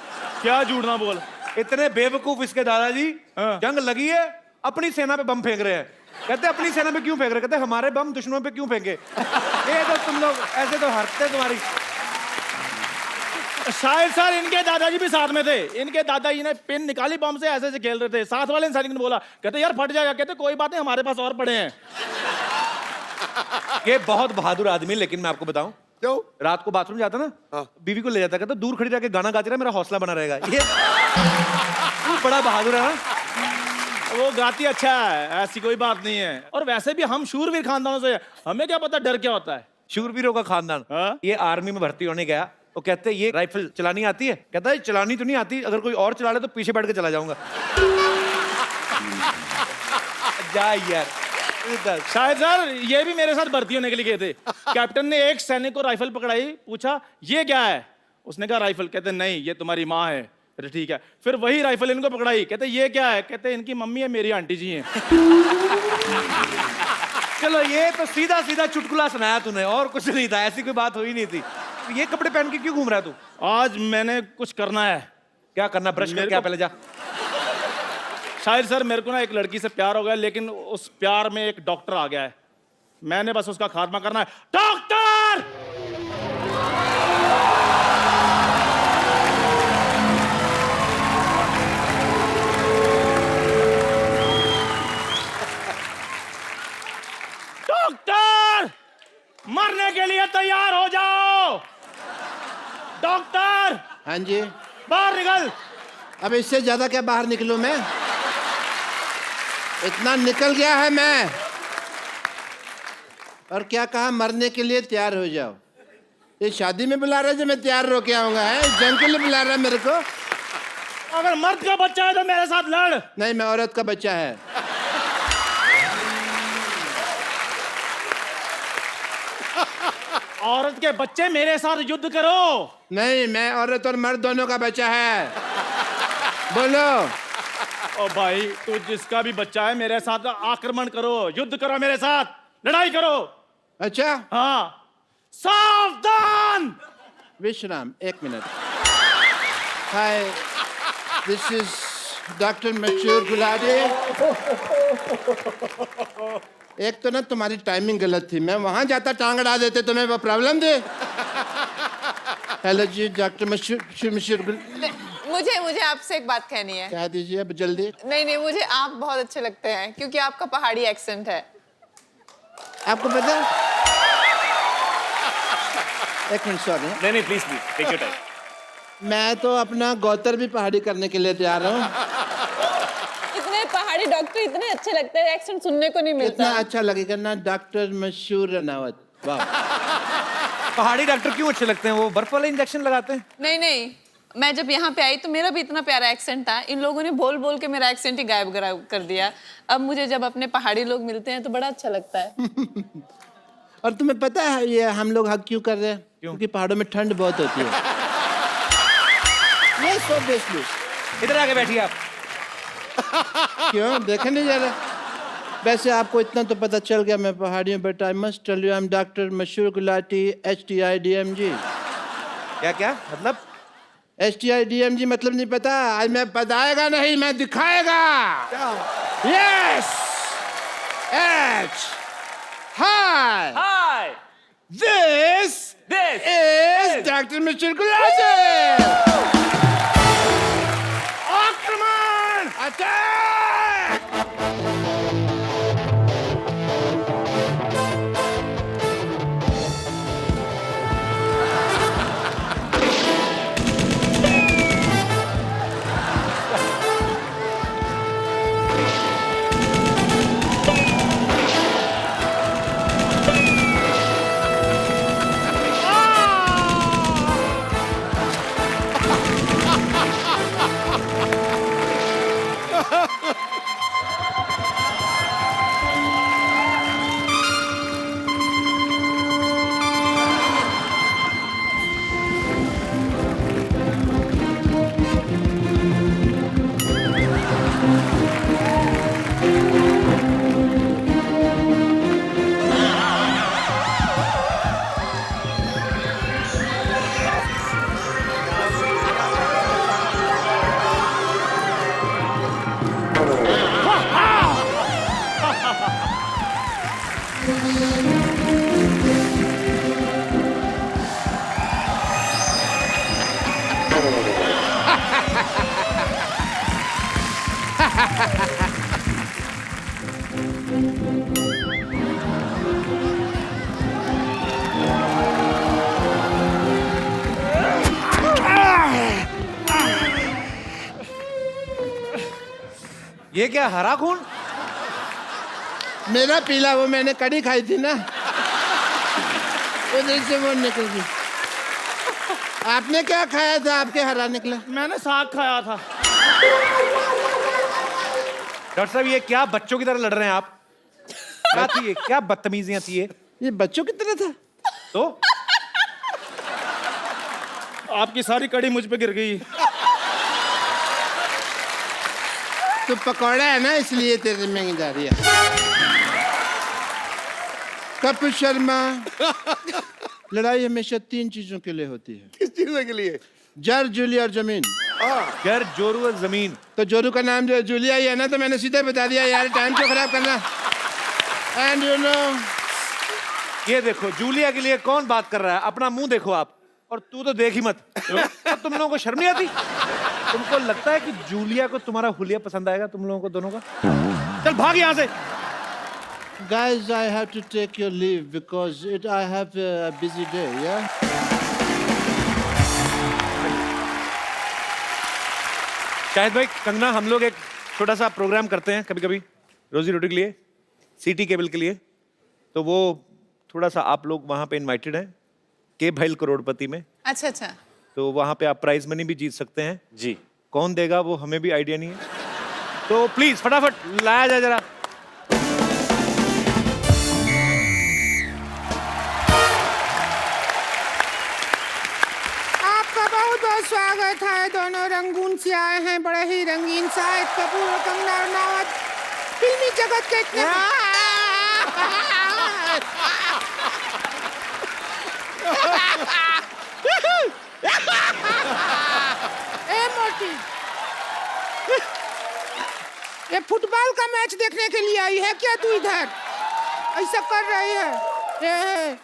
क्या झूठ ना बोल। इतने बेवकूफ इसके दादाजी, हाँ। जंग लगी है, अपनी सेना पे बम फेंक रहे हैं। कहते अपनी सेना पे क्यों फेंक रहे? कहते हमारे बम दुश्मनों पे क्यों फेंके? ये तो तुम लोग ऐसे तो हरकतें तुम्हारी। शायद सर इनके दादाजी भी साथ में थे। इनके दादाजी ने पिन निकाली बम से, ऐसे ऐसे खेल रहे थे। साथ वाले इंसान ने बोला, कहते यार फट जाएगा। कहते कोई बात नहीं, हमारे पास और पड़े हैं। ये बहुत बहादुर आदमी, लेकिन मैं आपको बताऊं, क्यों? रात को बाथरूम जाता ना, हाँ। बीवी को ले जाता, कहता दूर खड़ी रह के गाना गाती रहा, मेरा हौसला बना रहेगा। ये बड़ा बहादुर है ना। वो गाती अच्छा है, ऐसी कोई बात नहीं है। और वैसे भी हम शूरवीर खानदानों से, हमें क्या पता डर क्या होता है। शूरवीरों का खानदान। हाँ? ये आर्मी में भर्ती होने गया तो कहते ये राइफल चलानी आती है? कहता है चलानी तो नहीं आती, अगर कोई और चला ले तो पीछे बैठ के चला जाऊंगा। जा यार। शायद सर ये भी मेरे साथ भर्ती होने के लिए गए थे। कैप्टन ने एक सैनिक को राइफल पकड़ाई, पूछा ये क्या है? उसने कहा राइफल। कहते नहीं ये तुम्हारी माँ है। कहते ठीक है। फिर वही राइफल इनको पकड़ाई, कहते ये क्या है? कहते इनकी मम्मी है, मेरी आंटी जी हैं। चलो ये तो सीधा सीधा चुटकुला सुनाया तूने, और कुछ नहीं था, ऐसी कोई बात हुई नहीं थी। ये कपड़े पहन के क्यों घूम रहा है तू? आज मैंने कुछ करना है। क्या करना? ब्रश मेरे करके आ को- पहले जा। शायद सर मेरे को ना एक लड़की से प्यार हो गया, लेकिन उस प्यार में एक डॉक्टर आ गया है। मैंने बस उसका खात्मा करना है। डॉक्टर! हाँ जी। बाहर निकल। अब इससे ज्यादा क्या बाहर निकलूं मैं? इतना निकल गया है मैं। और क्या कहा, मरने के लिए तैयार हो जाओ। ये शादी में बुला रहा है जो मैं तैयार होके आऊंगा, है जंग के लिए बुला रहा है मेरे को? अगर मर्द का बच्चा है तो मेरे साथ लड़। नहीं, मैं औरत का बच्चा है। औरत के बच्चे मेरे साथ युद्ध करो। नहीं, मैं औरत और मर्द दोनों का बच्चा है। बोलो। ओ भाई, तू जिसका भी बच्चा है मेरे साथ आक्रमण करो, युद्ध करो मेरे साथ, लड़ाई करो। अच्छा, हाँ, सावधान। विश्राम, 1 minute. Hi, this is doctor Mashoor Gulati. एक तो ना तुम्हारी टाइमिंग गलत थी, मैं वहां जाता टांग अड़ा देते, तुम्हें वो प्रॉब्लम थी। हेलो जी, डॉक्टर मशहूर मुझे आपसे एक बात कहनी है। कह दीजिए अब जल्दी। नहीं, मुझे आप बहुत अच्छे लगते हैं क्योंकि आपका पहाड़ी एक्सेंट है। आपको पता है? 1 मिनट, सॉरी। नहीं प्लीज टेक योर टाइम। मैं तो अपना गौतर भी पहाड़ी करने के लिए तैयार हूँ। इतने पहाड़ी डॉक्टर इतने अच्छे लगते हैं, एक्सेंट सुनने को नहीं मिलता। इतना अच्छा लगेगा ना, डॉक्टर मशहूर रनावत। वाह। पहाड़ी डॉक्टर क्यों अच्छे लगते हैं? वो बर्फ वाले इंजेक्शन लगाते हैं। नहीं, मैं जब यहाँ पे आई तो मेरा भी इतना प्यारा एक्सेंट था, इन लोगों ने बोल बोल के मेरा एक्सेंट ही गायब कर दिया। अब मुझे जब अपने पहाड़ी लोग मिलते हैं तो बड़ा अच्छा लगता है। और तुम्हें पता है ये हम लोग हक क्यों कर रहे हैं? क्योंकि पहाड़ों में ठंड बहुत होती है। ये सो बेस्टली। इधर आके बैठिए आप। क्यों देखे नहीं जा रहा? वैसे आपको इतना तो पता चल गया मैं पहाड़ियों, but I must tell you I am doctor Mashoor Gulati, HTIDMG। क्या मतलब? HTIDMG मतलब नहीं पता? आज मैं बताएगा नहीं, मैं दिखाएगा। Yes, H, hi, hi, this is doctor Mashoor Gulati. आक्रमण, अटैक। ये क्या, हरा खून? मेरा पीला, वो मैंने कड़ी खाई थी ना, उधर से वो निकल गई। आपने क्या खाया था, आपके हरा निकला? मैंने साग खाया था। डॉक्टर साहब, ये क्या बच्चों की तरह लड़ रहे हैं आप? क्या थी ये? क्या बदतमीजियां थी ये बच्चों की तरह था। तो आपकी सारी कड़ी मुझ पे गिर गई। तो पकौड़ा है ना, इसलिए तेरे में जा रही है। कपिल शर्मा, लड़ाई हमेशा 3 चीजों के लिए होती है। किस चीज के लिए? जर, जूलिया और जमीन। जर, जोरू और जमीन। तो जोरू का नाम जो जूलिया ही है ना, तो मैंने सीधे बता दिया यार, टाइम क्यों खराब करना। एंड यू नो, ये देखो, जूलिया के लिए कौन बात कर रहा है? अपना मुंह देखो आप। और तू तो देख ही मत। तो तुम लोगों को शर्म नहीं आती? तुमको लगता है कि जूलिया को तुम्हारा हुलिया पसंद आएगा? तुम लोगों को दोनों का? चल भाग यहाँ से। guys, I have to take your leave because I have a busy day, yeah? Shahid भाई, कंगना, हम लोग एक छोटा सा प्रोग्राम करते हैं कभी कभी रोजी रोटी के लिए, सिटी केबल के लिए। तो वो थोड़ा सा आप लोग वहाँ पे इनवाइटेड हैं, के भैल करोड़पति में। अच्छा अच्छा। तो वहाँ पे आप प्राइज मनी भी जीत सकते हैं। जी। कौन देगा वो हमें भी आइडिया नहीं है। तो प्लीज फटाफट लाया जाए जरा। आपका बहुत बहुत स्वागत है। दोनों रंगून से आए हैं, बड़े ही रंगीन। शाहिद कपूर और कंगना रनावत फिल्मी जगत के इतने ए मोटी, ये फुटबॉल का मैच देखने के लिए आई है क्या तू इधर? ऐसा कर रही है?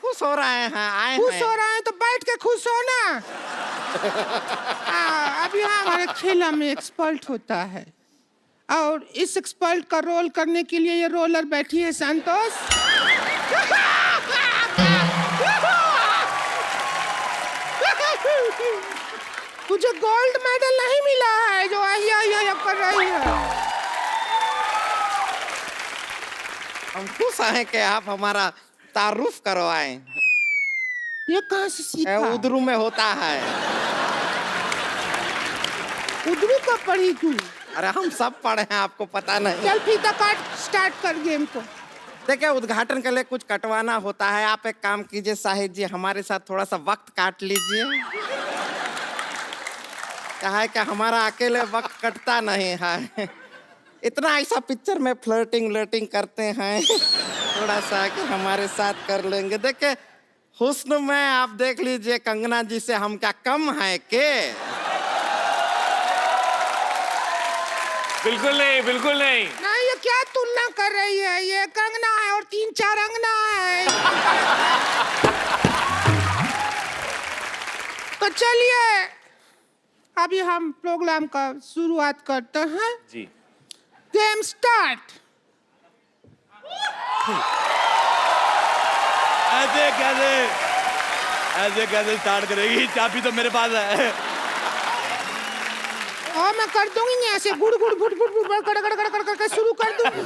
खुश हो रहे हैं, आए खुश हैं। हो रहे हैं तो बैठ के खुश हो ना। अब यहाँ हमारे खेला में एक्सपर्ट होता है, और इस एक्सपर्ट का रोल करने के लिए ये रोलर बैठी है संतोष। तुझे गोल्ड मेडल नहीं मिला है जो अहिया कर रही है। हम खुश हैं कि आप हमारा तारुफ करवाएं। ये कहाँ से सीखा? उधरू में होता है। उधरू का पढ़ी तू? अरे हम सब पढ़े हैं, आपको पता नहीं। चल फीता काट, स्टार्ट कर गेम को। देखिए, उद्घाटन के लिए कुछ कटवाना होता है। आप एक काम कीजिए शाहिद जी, हमारे साथ थोड़ा सा वक्त काट लीजिए। क्या है कि हमारा अकेले वक्त कटता नहीं है। इतना ऐसा पिक्चर में फ्लर्टिंग व्लर्टिंग करते हैं, थोड़ा सा कि हमारे साथ कर लेंगे। देखिए, हुस्न में आप देख लीजिए कंगना जी से हम क्या कम है के? बिल्कुल नहीं, बिल्कुल नहीं। नहीं, ये क्या तुलना कर रही है? ये कंगना है और 3-4 अंगना है। तो चलिए अभी हम प्रोग्राम का शुरुआत करते हैं। जी। Game start. ऐसे कैसे स्टार्ट करेगी? चाबी तो मेरे पास है। और मैं कर दूंगी ऐसे गुड़ गुड़ गुड़ गुड़ गुड़ कड़ कड़ कड़ कड़ करके शुरू कर दूंगी।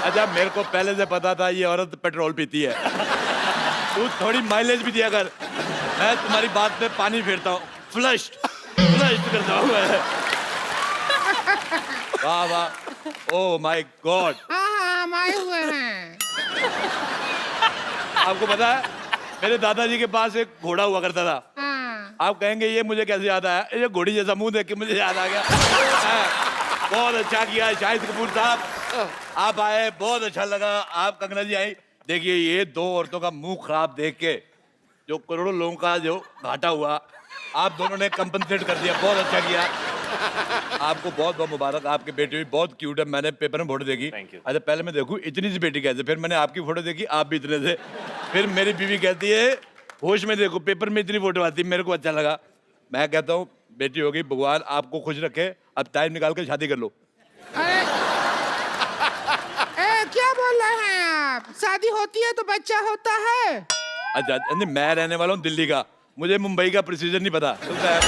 अच्छा, मेरे को पहले से पता था ये औरत पेट्रोल पीती है। तू थोड़ी माइलेज भी दिया कर। मैं तुम्हारी बात पे पानी फेरता हूँ, फ्लश करता हूँ मैं। वाह वाह, ओह माय गॉड। हाँ, हम आए हुए हैं। आपको पता है मेरे दादाजी के पास एक घोड़ा हुआ करता था। हाँ। आप कहेंगे ये मुझे कैसे याद आया? ये घोड़ी जैसा मुंह देख के मुझे याद आ गया। बहुत अच्छा किया शाहिद कपूर साहब, आप आए, बहुत अच्छा लगा। आप कंगना जी आई। देखिए, ये दो औरतों का मुंह खराब देख के जो करोड़ों लोगों का जो घाटा हुआ, आप दोनों ने कंपनसेट कर दिया। बहुत अच्छा किया। आपको बहुत बहुत मुबारक। आपकी बेटी भी बहुत क्यूट है। मैंने पेपर में फोटो देखी। Thank you. अच्छा, पहले मैं देखूं इतनी सी बेटी कैसे, फिर मैंने आपकी फोटो देखी, आप भी इतने थे। फिर मेरी बीवी कहती है होश में देखो, पेपर में इतनी फोटो आती है। मेरे को अच्छा लगा। मैं कहता हूँ बेटी होगी, भगवान आपको खुश रखे। अब टाइम निकाल के शादी कर लो। अरे क्या बोल रहे हैं आप? शादी होती है तो बच्चा होता है। अच्छा नहीं, मैं रहने वाला हूँ दिल्ली का, मुझे मुंबई का प्रोसीजर नहीं पता। होता है।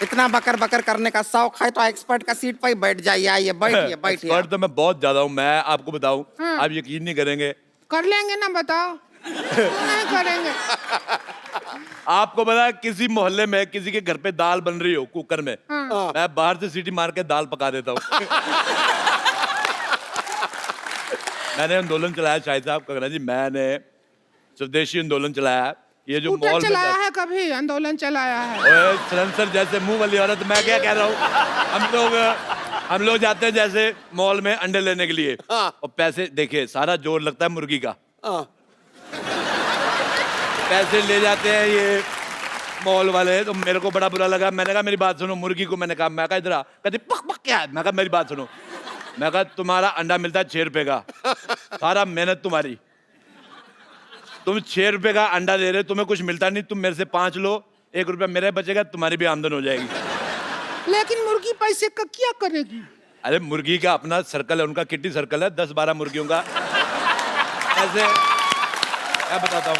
इतना बकर बकर करने का शौक है तो एक्सपर्ट का सीट पर ही बैठ जाइए। आइए, बैठिए बैठिए। एक्सपर्ट तो मैं बहुत ज्यादा हूँ। मैं आपको बताऊँ, आप यकीन नहीं करेंगे। कर लेंगे ना, बताओ। नहीं करेंगे। आपको पता है किसी मोहल्ले में किसी के घर पे दाल बन रही हो कुकर में, मैं बाहर से सीटी मार के दाल पका देता हूँ। मैंने आंदोलन चलाया शाहिद साहब, कंगना जी, मैंने स्वदेशी आंदोलन चलाया है। ये जो स्कूटर मॉल चलाया है, कभी आंदोलन चलाया है? ओए सलेंसर जैसे मुंह वाली औरत, मैं क्या कह रहा हूँ। हम लोग जाते हैं जैसे मॉल में अंडे लेने के लिए, और पैसे देखिए, सारा जोर लगता है मुर्गी का। पैसे ले जाते हैं ये मॉल वाले, तो मेरे को बड़ा बुरा लगा। मैंने कहा मेरी बात सुनो, मुर्गी को मैंने कहा, मैं कहा इधर आ। कहते पक पक क्या है? मैं कहा मेरी बात सुनो। मैं कहा तुम्हारा अंडा मिलता है 6 रुपए का, सारा मेहनत तुम्हारी, तुम 6 रुपए का अंडा दे रहे, तुम्हें कुछ मिलता नहीं। तुम मेरे से 5 लो, 1 रुपया मेरे बचेगा, तुम्हारी भी आमदन हो जाएगी। लेकिन मुर्गी पैसे का क्या करेगी? अरे मुर्गी का अपना सर्कल है, उनका किट्टी सर्कल है, 10-12 मुर्गियों का। ऐसे मैं बताता हूँ।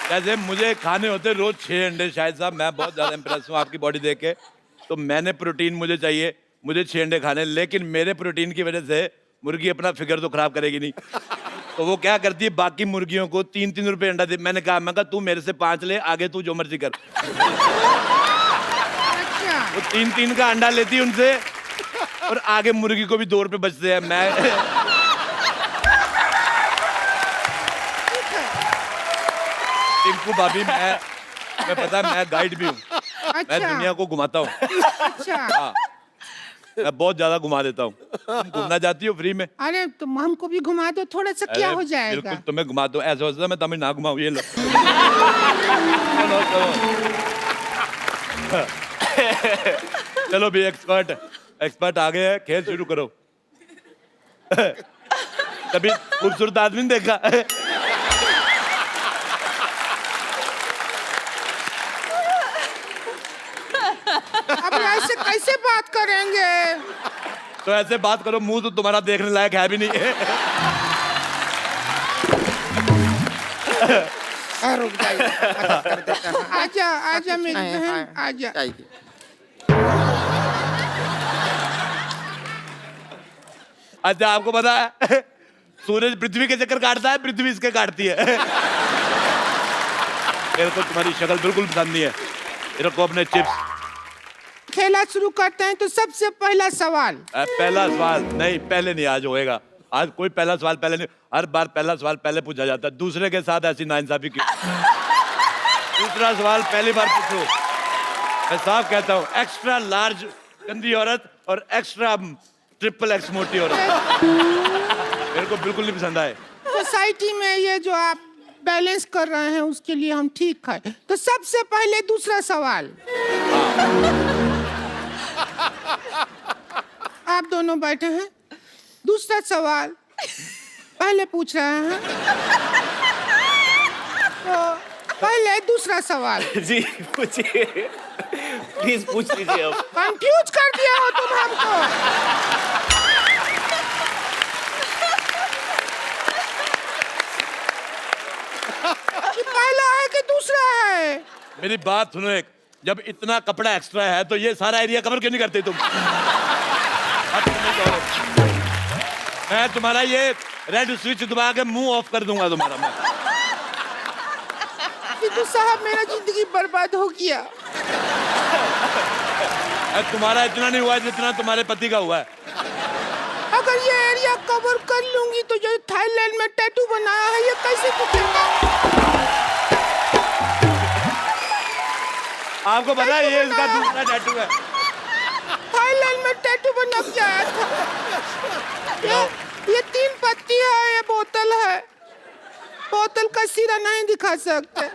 जैसे मुझे खाने होते रोज 6 अंडे शायद साहब, मैं बहुत ज्यादा इंप्रेस हूँ आपकी बॉडी देख के। तो मैंने प्रोटीन मुझे चाहिए, मुझे 6 अंडे खाने, लेकिन मेरे प्रोटीन की वजह से मुर्गी अपना फिगर तो खराब करेगी नहीं। तो वो क्या करती है, बाकी मुर्गियों को 3-3 रुपए अंडा दे। मैं कहा तू मेरे से 5 ले, आगे तू जो मर्जी कर। अच्छा। वो 3-3 का अंडा लेती है उनसे, और आगे मुर्गी को भी 2 रुपए बचते हैं। मैं टिंकू भाभी, मैं पता है, मैं गाइड भी हूँ। मैं अच्छा। दुनिया को घुमाता हूँ। अच्छा। हाँ, मैं बहुत ज्यादा घुमा देता हूँ। तुम घूमना चाहती हो फ्री में? अरे तुम हमको भी घुमा दो थोड़ा सा, क्या अरे, हो जाएगा? बिल्कुल तुम्हें घुमा दो। ऐसा होता है मैं तुम्हें ना घुमाऊँ, ये लो। चलो चलो भी एक्सपर्ट आ गए हैं, खेल शुरू करो। कभी खूबसूरत आदमी नहीं देखा? अब ऐसे कैसे बात करेंगे? तो ऐसे बात करो, मुंह तो तुम्हारा देखने लायक है भी नहीं है। रुक जाइए, मदद कर देते हैं। आजा आजा मेरी नहीं, बहन, हाँ, आजा। जाइए। अच्छा, आपको पता है सूरज पृथ्वी के चक्कर काटता है, पृथ्वी इसके काटती है। मेरे को तुम्हारी शक्ल बिल्कुल पसंद नहीं है। मेरे को अपने चिप्स। खेला शुरू करते हैं, तो सबसे पहला सवाल। पहला सवाल नहीं, पहले नहीं, आज होएगा। आज कोई पहला सवाल पहले नहीं, हर बार पहला सवाल पहले पूछा जाता है। दूसरे के साथ ऐसी नाइंसाफी क्यों? दूसरा सवाल पहली बार पूछो। मैं साफ कहता हूँ, एक्स्ट्रा लार्ज गंदी औरत और एक्स्ट्रा ट्रिपल एक्स मोटी औरत मेरे को बिल्कुल नहीं पसंद आए। सोसाइटी में ये जो आप बैलेंस कर रहे हैं, उसके लिए हम ठीक है। तो सबसे पहले दूसरा सवाल। आप दोनों बैठे हैं, दूसरा सवाल पहले पूछ रहे हैं, तो पहले दूसरा सवाल। जी पूछिए, प्लीज पूछ लीजिए अब। कंफ्यूज कर दिया हो तुम हमको। कि पहला है कि दूसरा है? मेरी बात सुनो, एक जब इतना कपड़ा एक्स्ट्रा है तो ये सारा एरिया कवर क्यों नहीं करते तुम? मैं तुम्हारा ये रेड स्विच दबा के मुंह ऑफ कर दूंगा तुम्हारा मैं। तो साहब मेरा जिंदगी बर्बाद हो गया। तुम्हारा इतना नहीं हुआ जितना तुम्हारे पति का हुआ है। अगर ये एरिया कवर कर लूंगी तो जो थाईलैंड में टैटू बनाया है, ये कैसे दिखेगा? आपको पता है ये इसका दूसरा टैटू है। थाईलैंड में टैटू बना के आया था। ये 3 पत्ती है, ये बोतल है। बोतल का सिरा नहीं दिखा सकते।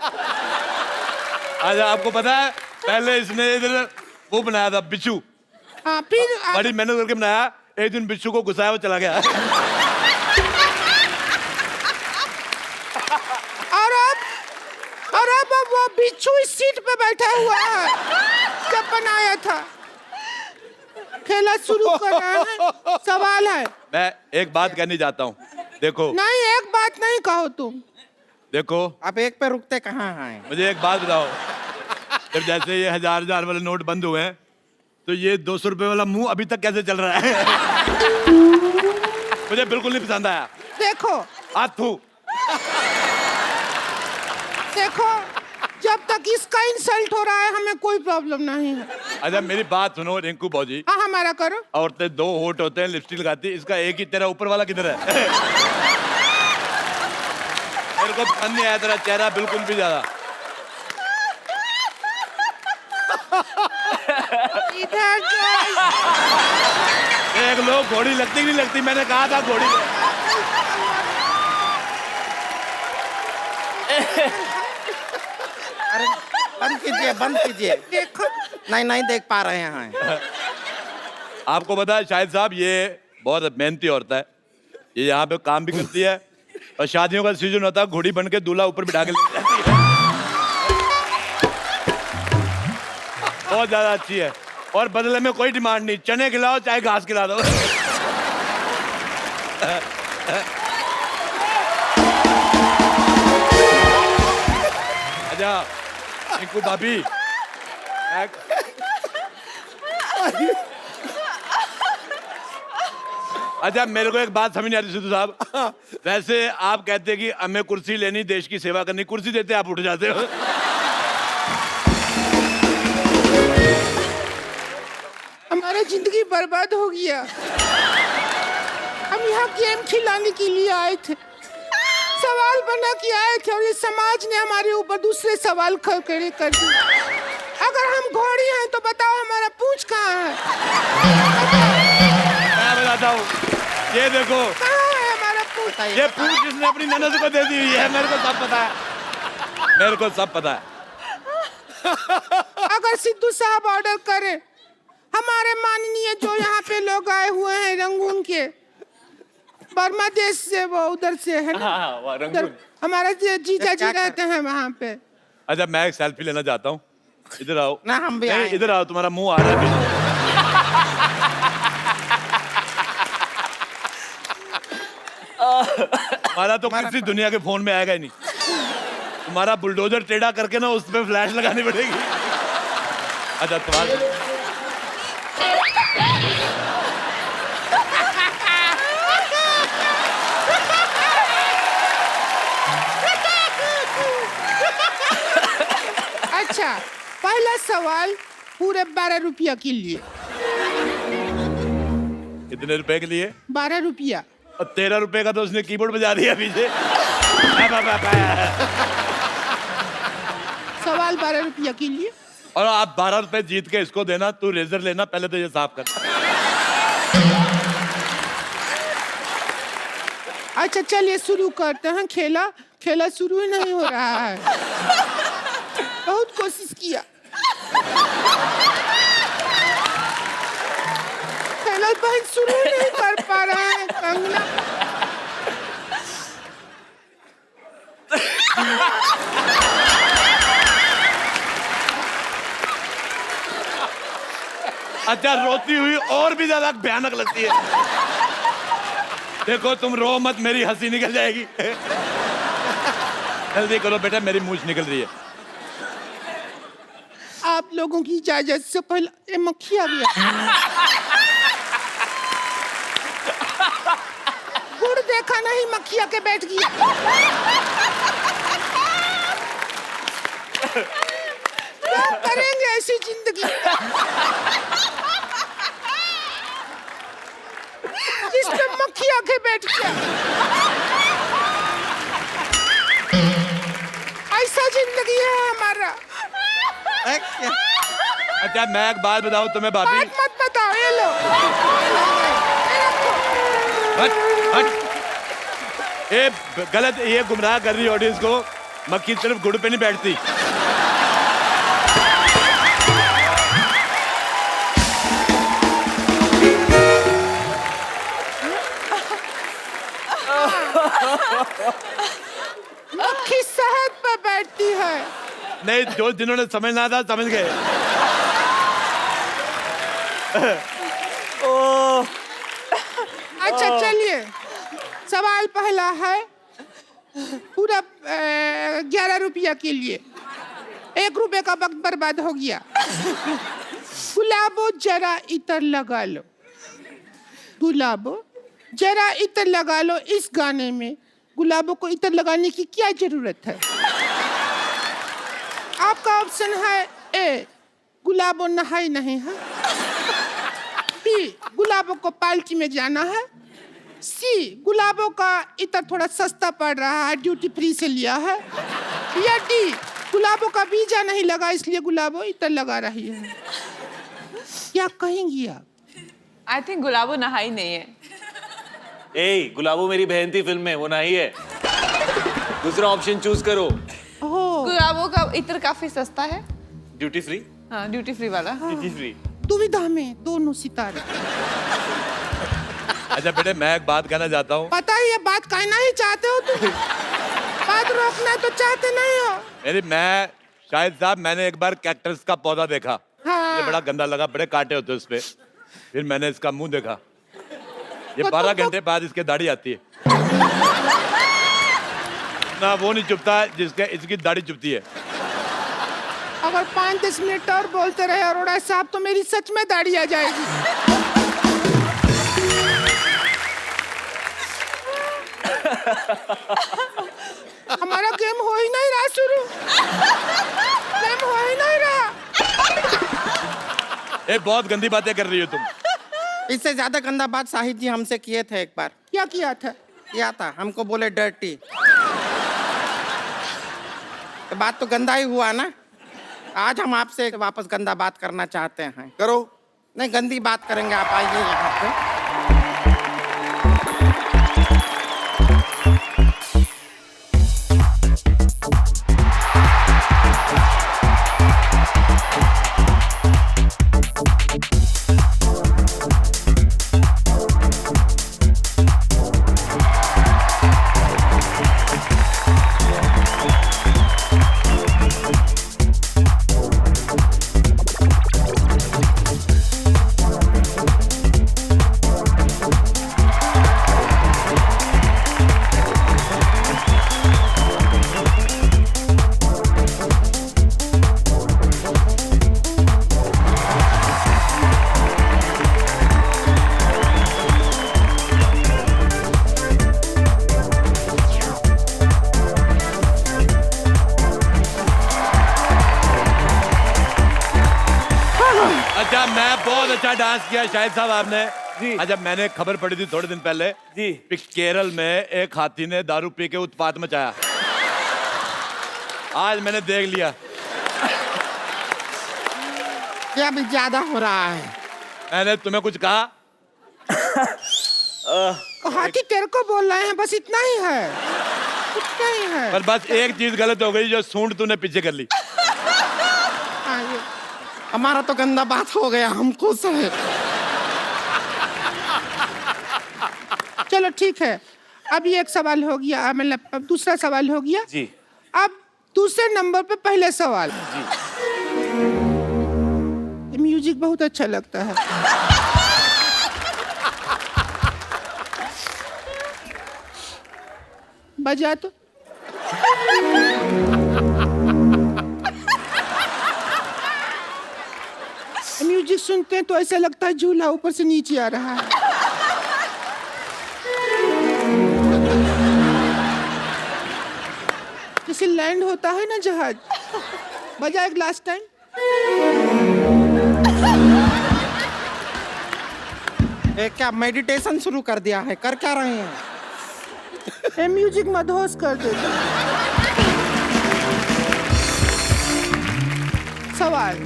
अच्छा, आपको पता है पहले इसने इधर वो बनाया था बिच्छू। हाँ, फिर बड़ी मेहनत करके बनाया। एक दिन बिच्छू को घुसाया, वो चला गया। और अब वो बिच्छू इस सीट पे बैठा हुआ है जब बनाया था। खेला शुरू कर रहे हैं, सवाल है। मैं एक बात कहनी चाहता हूँ, देखो। नहीं, एक बात नहीं कहो तुम। देखो, आप एक पे रुकते कहाँ हैं? मुझे एक बात बताओ, जब जैसे ये 1000 वाले नोट बंद हुए हैं, तो ये 200 रुपए वाला मुंह अभी तक कैसे चल रहा है? मुझे बिल्कुल नहीं पसंद आया। देखो हाथू, देखो, जब तक इसका इंसल्ट हो रहा है हमें कोई प्रॉब्लम नहीं है। अच्छा मेरी बात सुनो रिंकू भौजी। हाँ, हमारा करो। औरतें 2 होठ होते हैं, लिपस्टिक लगाती है, इसका एक ही। तेरा ऊपर वाला किधर है? मेरे को पसंद नहीं आया तेरा चेहरा बिल्कुल भी ज्यादा। इधर एक लोग घोड़ी लगती कि नहीं लगती? मैंने कहा था घोड़ी। अरे बंद कीजिए, बंद कीजिए। देखो, नहीं देख पा रहे हैं। आपको पता है शाहिद साहब, ये बहुत मेहनती औरत है। ये यहाँ पे काम भी करती है, और शादियों का सीजन होता है, घोड़ी बन के दूल्हा ऊपर बिठा के ले जाती है। बहुत ज्यादा अच्छी है, और बदले में कोई डिमांड नहीं। चने खिलाओ चाहे घास खिला दो। आजा टिंकू भाभी। अच्छा मेरे को एक बात समझ नहीं आती सिद्धू साहब, वैसे आप कहते हैं कि हमें कुर्सी लेनी, देश की सेवा करनी, कुर्सी देते आप उठ जाते हो। हमारा जिंदगी बर्बाद हो गया। हम यहाँ गेम खिलाने के लिए आए थे, सवाल बना के आए थे और ये समाज ने हमारे ऊपर दूसरे सवाल खड़े कर दिए। अगर हम घोड़ी हैं तो बताओ हमारा पूंछ कहाँ है? मैं बताता हूँ, ये देखो कहाँ है हमारा पूंछ? ये पूंछ इसने अपनी ननद को दे दी हुई है, मेरे को सब पता है, मेरे को सब पता है। अगर सिद्धू साहब ऑर्डर करें, हमारे माननीय जो यहाँ पे लोग आए हुए हैं रंगून के, बर्मा देश से, वो उधर से है ना, हाँ, वहाँ रंगून। उधर हमारा जीजा जी रहते हैं वहाँ पे। अच्छा मैं एक सेल्फी लेना चाहता हूँ, इधर आओ। ना हम भी नहीं, आए। इधर आओ, तुम्हारा मुंह आ रहा है। हमारा तो किसी दुनिया के फोन में आएगा ही नहीं। तुम्हारा बुलडोजर टेढ़ा करके ना उस पे फ्लैश लगानी पड़ेगी। अच्छा तुम्हारा अच्छा पहला सवाल पूरे 12 रुपया के लिए। कितने रुपए के लिए? 12 रुपया। और 13 रुपए का तो उसने कीबोर्ड बजा दिया पीछे। सवाल 12 रुपया के लिए। और आप 12 रुपए जीत के इसको देना, तू रेजर लेना, पहले तो ये साफ कर। अच्छा चलिए शुरू करते हैं। खेला खेला शुरू ही नहीं हो रहा है। बहुत कोशिश किया, खेला भाई शुरू ही नहीं कर पा रहा है। कंगना अच्छा रोती हुई और भी ज्यादा भयानक लगती है। देखो तुम रो मत, मेरी हंसी निकल जाएगी। जल्दी करो बेटा, मेरी मूंछ निकल रही है। आप लोगों की इजाजत से पहले ये मक्खी आ गया। गुड़ देखा नहीं, मक्खी आके बैठ गया। क्या करेंगे ऐसी जिंदगी जिसमें मक्खी आके बैठ गया? ऐसा जिंदगी है हमारा। अच्छा मैं एक बात बताऊं तुम्हें भाभी। बात मत बताओ, ये लो। हट हट, ये गलत, ये गुमराह कर रही ऑडियंस को। मक्खी सिर्फ गुड़ पे नहीं बैठती। मक्खी शहद पे बैठती है। नहीं, जो जिन्होंने समझना था समझ गए। अच्छा चलिए, सवाल पहला है पूरा 11 रुपया के लिए। 1 रुपए का वक्त बर्बाद हो गया। गुलाबो जरा इतर लगा लो, गुलाबो जरा इतर लगा लो। इस गाने में गुलाबों को इतर लगाने की क्या जरूरत है? आपका ऑप्शन है ए, गुलाबो नहाई नहीं है। बी, गुलाबों को पार्टी में जाना है। सी, गुलाबों का इतर थोड़ा सस्ता पड़ रहा है, ड्यूटी फ्री से लिया है। या डी, गुलाबों का वीजा नहीं लगा इसलिए गुलाबो इतर लगा रही है। क्या कहेंगी आप? आई थिंक गुलाबो नहाई नहीं है। ए, गुलाबो मेरी बहन थी फिल्म में, वो नहीं है। दूसरा ऑप्शन चूज करो। ओह, गुलाबो का इत्र काफी सस्ता है। Duty free. हाँ, ड्यूटी फ्री वाला। Duty free. दुविधा में दोनों सितारे। अच्छा बेटे मैं एक बात कहना चाहता हूँ। पता है ये बात कहना ही चाहते हो तुम, बात रोकना तो चाहते नहीं हो। मैं शाहिद साहब, मैंने एक बार कैक्टस का पौधा देखा। हाँ। ये बड़ा गंदा लगा, बड़े कांटे होते उस पे। फिर मैंने इसका मुंह देखा, ये तो 12 तुमको- घंटे बाद इसके दाढ़ी आती है। ना वो नहीं चुपता जिसके इसकी दाढ़ी चुपती है। अगर 5-10 मिनट और बोलते रहे अरोड़ा साहब तो मेरी सच में दाढ़ी आ जाएगी। हमारा गेम हो ही नहीं रहा शुरू। गेम हो ही नहीं रहा। ए, बहुत गंदी बातें कर रही हो तुम। इससे ज्यादा गंदा बात शाहिद जी हमसे किए थे एक बार। क्या किया था? किया था, हमको बोले डर्टी। तो बात तो गंदा ही हुआ ना। आज हम आपसे वापस गंदा बात करना चाहते हैं। करो। नहीं, गंदी बात करेंगे, आप आइए यहाँ पे। अच्छा, मैं बहुत अच्छा डांस किया शाहिद साहब आपने जी। अच्छा, मैंने खबर पड़ी थी थोड़े दिन पहले जी कि केरल में एक हाथी ने दारू पी के उत्पात मचाया। आज मैंने देख लिया। क्या भी ज्यादा हो रहा है। मैंने तुम्हें कुछ कहा? हाथी तेरे को बोल रहे हैं, बस इतना ही है। इतना ही है। पर बस एक चीज गलत हो गई, जो सूंड तूने पीछे कर ली। हमारा तो गंदा बात हो गया, हम खुश हैं। चलो ठीक है, अब ये एक सवाल हो गया, मतलब अब दूसरा सवाल हो गया जी। अब दूसरे नंबर पे पहले सवाल जी। म्यूजिक बहुत अच्छा लगता है। बजा तो। म्यूजिक सुनते हैं तो ऐसा लगता है झूला ऊपर से नीचे आ रहा है। जैसे लैंड होता है ना जहाज। बजा एक लास्ट टाइम। क्या मेडिटेशन शुरू कर दिया है? कर क्या रहे हैं? ये म्यूजिक मदहोश कर देता। सवाल,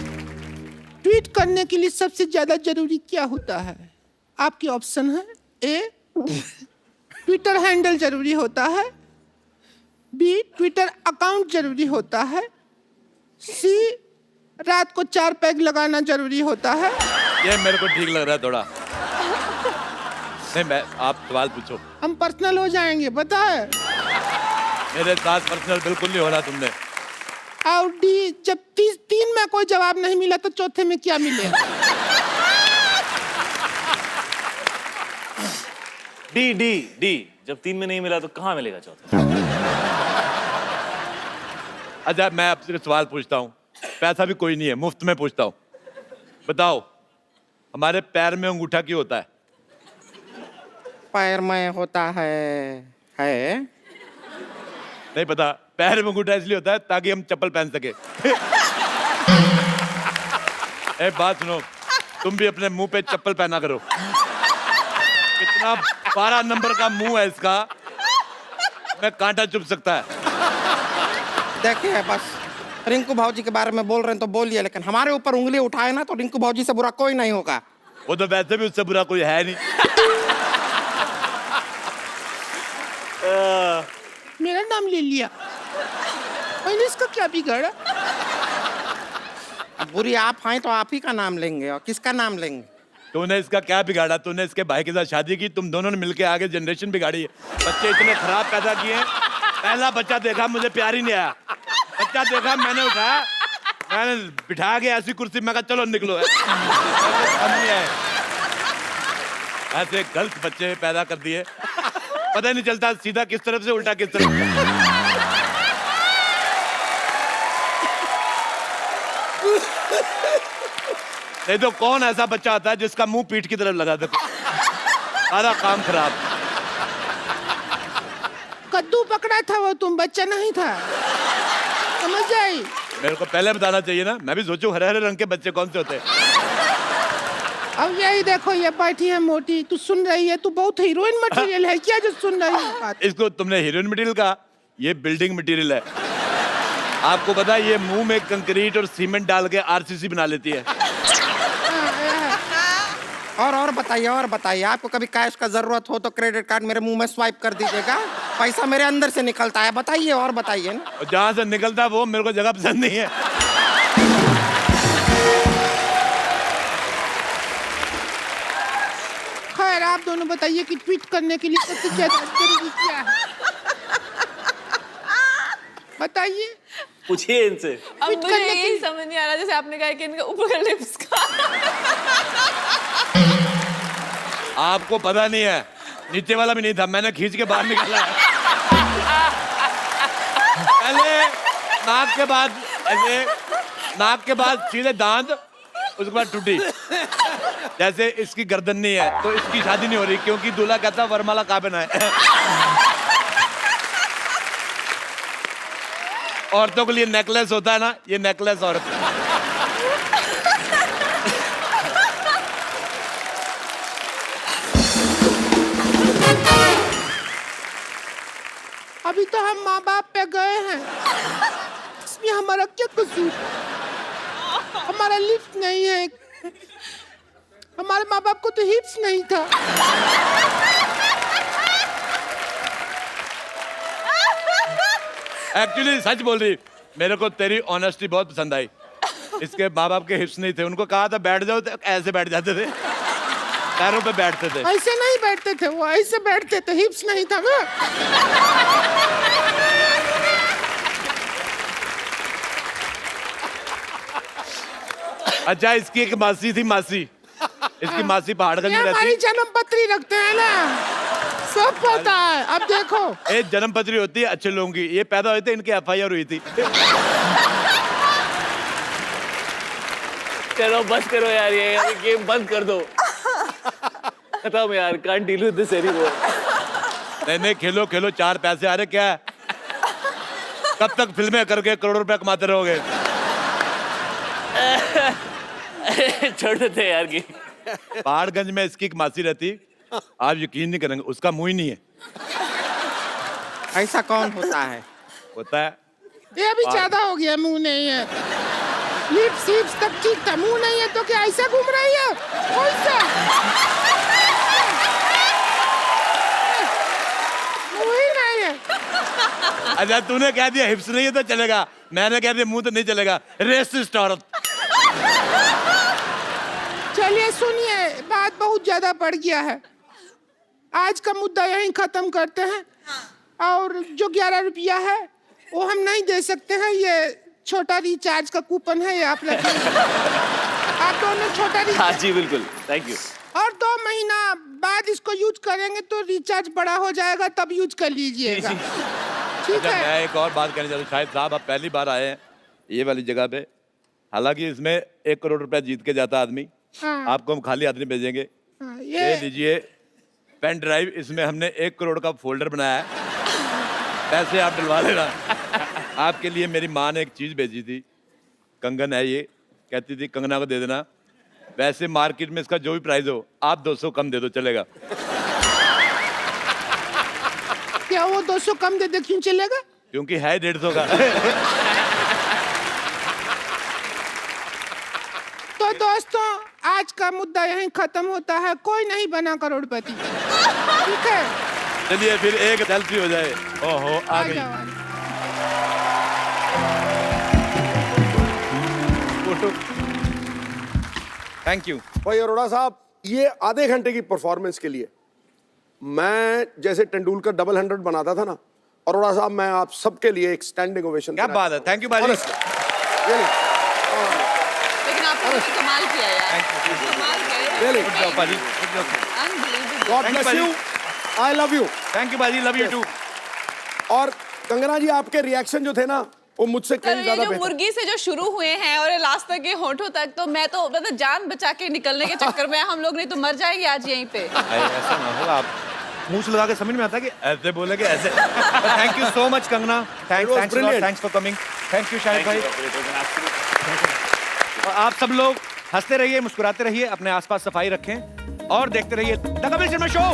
ट्वीट करने के लिए सबसे ज्यादा जरूरी क्या होता है? आपके ऑप्शन है। ए, ट्विटर हैंडल जरूरी होता है। बी, ट्विटर अकाउंट जरूरी होता है। सी, रात को 4 पैग लगाना जरूरी होता है। ये मेरे को ठीक लग रहा है थोड़ा। नहीं, आप सवाल पूछो। हम पर्सनल हो जाएंगे, पता है। मेरे साथ पर्सनल बिल्कुल नहीं होना तुमने। और डी, जब 3 में कोई जवाब नहीं मिला तो चौथे में क्या मिलेगा? डी डी डी, जब 3 में नहीं मिला तो कहाँ मिलेगा चौथा? अच्छा, मैं आपसे सवाल पूछता हूँ, पैसा भी कोई नहीं है, मुफ्त में पूछता हूँ। बताओ, हमारे पैर में अंगूठा क्यों होता है? पैर में होता है नहीं पता। पैर में अंगूठा इसलिए होता है ताकि हम चप्पल पहन सके। एक बात सुनो, तुम भी अपने मुंह पे चप्पल पहना करो। कितना 12 नंबर का मुंह है इसका, मैं कांटा चुभ सकता है। देखिए, बस रिंकू भाजी के बारे में बोल रहे हैं तो बोलिए, लेकिन हमारे ऊपर उंगली उठाए ना तो रिंकू भाजी से बुरा कोई नहीं होगा। वो तो वैसे भी उससे बुरा कोई है नहीं। मेरा नाम ले लिया, मैंने इसका क्या बिगाड़ा? अब बुरी आप हैं तो आप ही का नाम लेंगे, और किसका नाम लेंगे? तूने इसका क्या बिगाड़ा? तूने इसके भाई के साथ शादी की, तुम दोनों ने मिलके आगे जनरेशन बिगाड़ी है। बच्चे इतने खराब पैदा किए हैं। पहला बच्चा देखा, मुझे प्यार ही नहीं आया। बच्चा देखा, मैंने उठाया, मैंने बिठा के ऐसी कुर्सी, मैं कहा चलो निकलो। ऐसे गलत बच्चे पैदा कर दिए, पता ही नहीं चलता सीधा किस तरफ से उल्टा किस तरफ। नहीं तो कौन ऐसा बच्चा आता है जिसका मुंह पीठ की तरफ लगा दे, सारा काम खराब। कद्दू पकड़ा था वो, तुम बच्चा नहीं था, समझ आई? मेरे को पहले बताना चाहिए ना, मैं भी सोचूं हरे हरे रंग के बच्चे कौन से होते हैं। अब यही देखो, ये बैठी है मोटी, तू सुन रही है? तू बहुत हीरोइन मटेरियल है क्या जो सुन रही है बात? इसको तुमने हीरोइन मटेरियल कहा, ये बिल्डिंग मटेरियल है। आपको पता है ये मुंह में कंक्रीट और सीमेंट डाल के आरसीसी बना लेती है। और बताइए, आपको कभी कैश का जरूरत हो तो क्रेडिट कार्ड मेरे मुंह में स्वाइप कर दीजिएगा, पैसा मेरे अंदर से निकलता है। बताइए और बताइए ना। और जहां से निकलता है वो मेरे को जगह पसंद नहीं है। खैर आप दोनों बताइए कि ट्वीट करने के लिए सबसे ज्यादा जरूरी क्या है? बताइए। पूछिए इनसे। अब ट्वीट मुझे करने यही समझ नहीं आ रहा, जैसे आपने कहा कि इनका ऊपर का लिप्स का आपको पता नहीं है, नीचे वाला भी नहीं था, मैंने खींच के बाहर निकाला है। पहले नाक के बाद ऐसे, नाक के बाद सीधे दांत, उसके बाद टूटी। जैसे इसकी गर्दन नहीं है तो इसकी शादी नहीं हो रही, क्योंकि दूल्हा कहता वरमाला कहाँ पहना है। औरतों के लिए नेकलेस होता है ना, ये नेकलेस औरत। अभी तो हम माँ बाप पे गए हैं, इसमें हमारा क्या कसूर? हमारा लिफ्ट नहीं है, हमारे माँ बाप को तो हिप्स नहीं था। एक्चुअली सच बोल रही, मेरे को तेरी ऑनेस्टी बहुत पसंद आई। इसके माँ बाप के हिप्स नहीं थे, उनको कहा था बैठ जाओ तो ऐसे बैठ जाते थे, पैरों पे बैठते थे। ऐसे नहीं बैठते थे वो, ऐसे बैठते थे, हिप्स नहीं था ना। अच्छा, इसकी एक मासी थी, मासी, इसकी मासी पहाड़गंज ये में हमारी रहती। जन्म पत्री रखते हैं ना, सब पता है। अब देखो, एक जन्म पत्री होती है अच्छे लोगों की, ये पैदा हुए थे, इनकी FIR हुई थी। चलो बस करो यार, ये गेम बंद कर दो, खत्म यार, can't deal with this anymore. नहीं, खेलो खेलो, 4 पैसे आ रहे, क्या है? कब तक फिल्में करके करोड़ों रुपए कमाते रहोगे? छोड़ देते यार की। पहाड़गंज में इसकी एक मासी रहती, आप यकीन नहीं करेंगे, उसका मुंह ही नहीं है। ऐसा कौन होता है? होता है। ये भी ज्यादा हो गया, मुंह नहीं है। लिप्स हिप्स तक ठीक था, मुंह नहीं है तो क्या ऐसा घूम रही है? कैसा? मुंह ही नहीं है। अच्छा, तूने कह दिया हिप्स नहीं है तो चलेगा, मैंने कह दिया मुंह तो नहीं चलेगा। रेसिस्ट औरत। चलिए सुनिए, बात बहुत ज्यादा बढ़ गया है, आज का मुद्दा यहीं खत्म करते हैं। और जो 11 रुपया है वो हम नहीं दे सकते हैं, ये छोटा रिचार्ज का कूपन है, ये आप रखिए। आप दोनों छोटा हाँ रिचार्ज, जी बिल्कुल, थैंक यू। और 2 महीना बाद इसको यूज करेंगे तो रिचार्ज बड़ा हो जाएगा, तब यूज कर लीजिएगा, ठीक अच्छा, है? मैं एक और बात कहना चाहता हूँ। शायद साहब आप पहली बार आए हैं ये वाली जगह पे, हालांकि इसमें 1 करोड़ रुपया जीत के जाता आदमी, हाँ, आपको हम खाली आदमी भेजेंगे। हाँ, ये लीजिए पेन ड्राइव, इसमें हमने 1 करोड़ का फोल्डर बनाया है, पैसे आप डलवा लेना। आपके लिए मेरी माँ ने एक चीज भेजी थी, कंगन है ये, कहती थी कंगना को दे देना। वैसे मार्केट में इसका जो भी प्राइस हो, आप 200 कम दे दो, चलेगा। क्या वो 200 कम दे दे, क्यों चलेगा? क्योंकि है 150 का। तो दोस्तों, आज का मुद्दा यहीं खत्म होता है, कोई नहीं बना करोड़पति, ठीक है? चलिए फिर एक सेल्फी हो जाए। ओहो, आ गई जाओ, आ जाओ। फोटो। Thank you. भाई अरोड़ा साहब, ये आधे घंटे की परफॉर्मेंस के लिए मैं जैसे तेंदुलकर डबल 100 बनाता था ना, अरोड़ा साहब मैं आप सबके लिए एक स्टैंडिंग ओवेशन। क्या बात है, थैंक यू बाजी। लेकिन आपने तो कमाल किया यार, कमाल Really? Good job, बाजी। Unbelievable. God Thank you, bless you, I love you. Thank you बाजी, लव यू टू। और कंगना जी, आपके रिएक्शन जो थे ना, वो मुझसे पर कहीं ये ज्यादा जो बेहतर। मुर्गी से जो शुरू हुए हैं और ये लास्ट तक के होठों तक, तो मैं तो मतलब जान बचा के निकलने के चक्कर में हम लोग नहीं तो मर जाएंगे आज यहीं पे। अरे ऐसा ना हो, आप मूंछ लगा के समझ में आता है कि ऐसे बोले कि ऐसे। Thank you so much Kangana, was brilliant. Thanks for coming, thank you Shahid भाई। और आप सब लोग हंसते रहिए, मुस्कुराते रहिए, अपने आसपास सफाई रखें और देखते रहिए the Kapil Sharma show.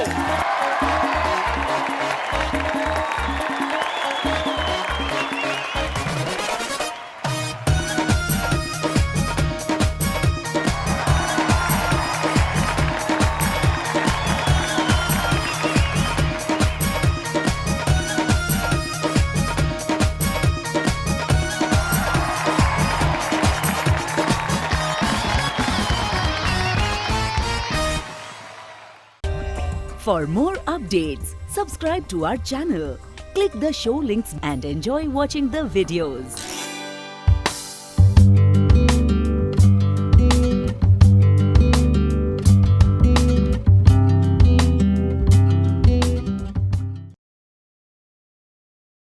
For more updates, subscribe to our channel, click the show links and enjoy watching the videos.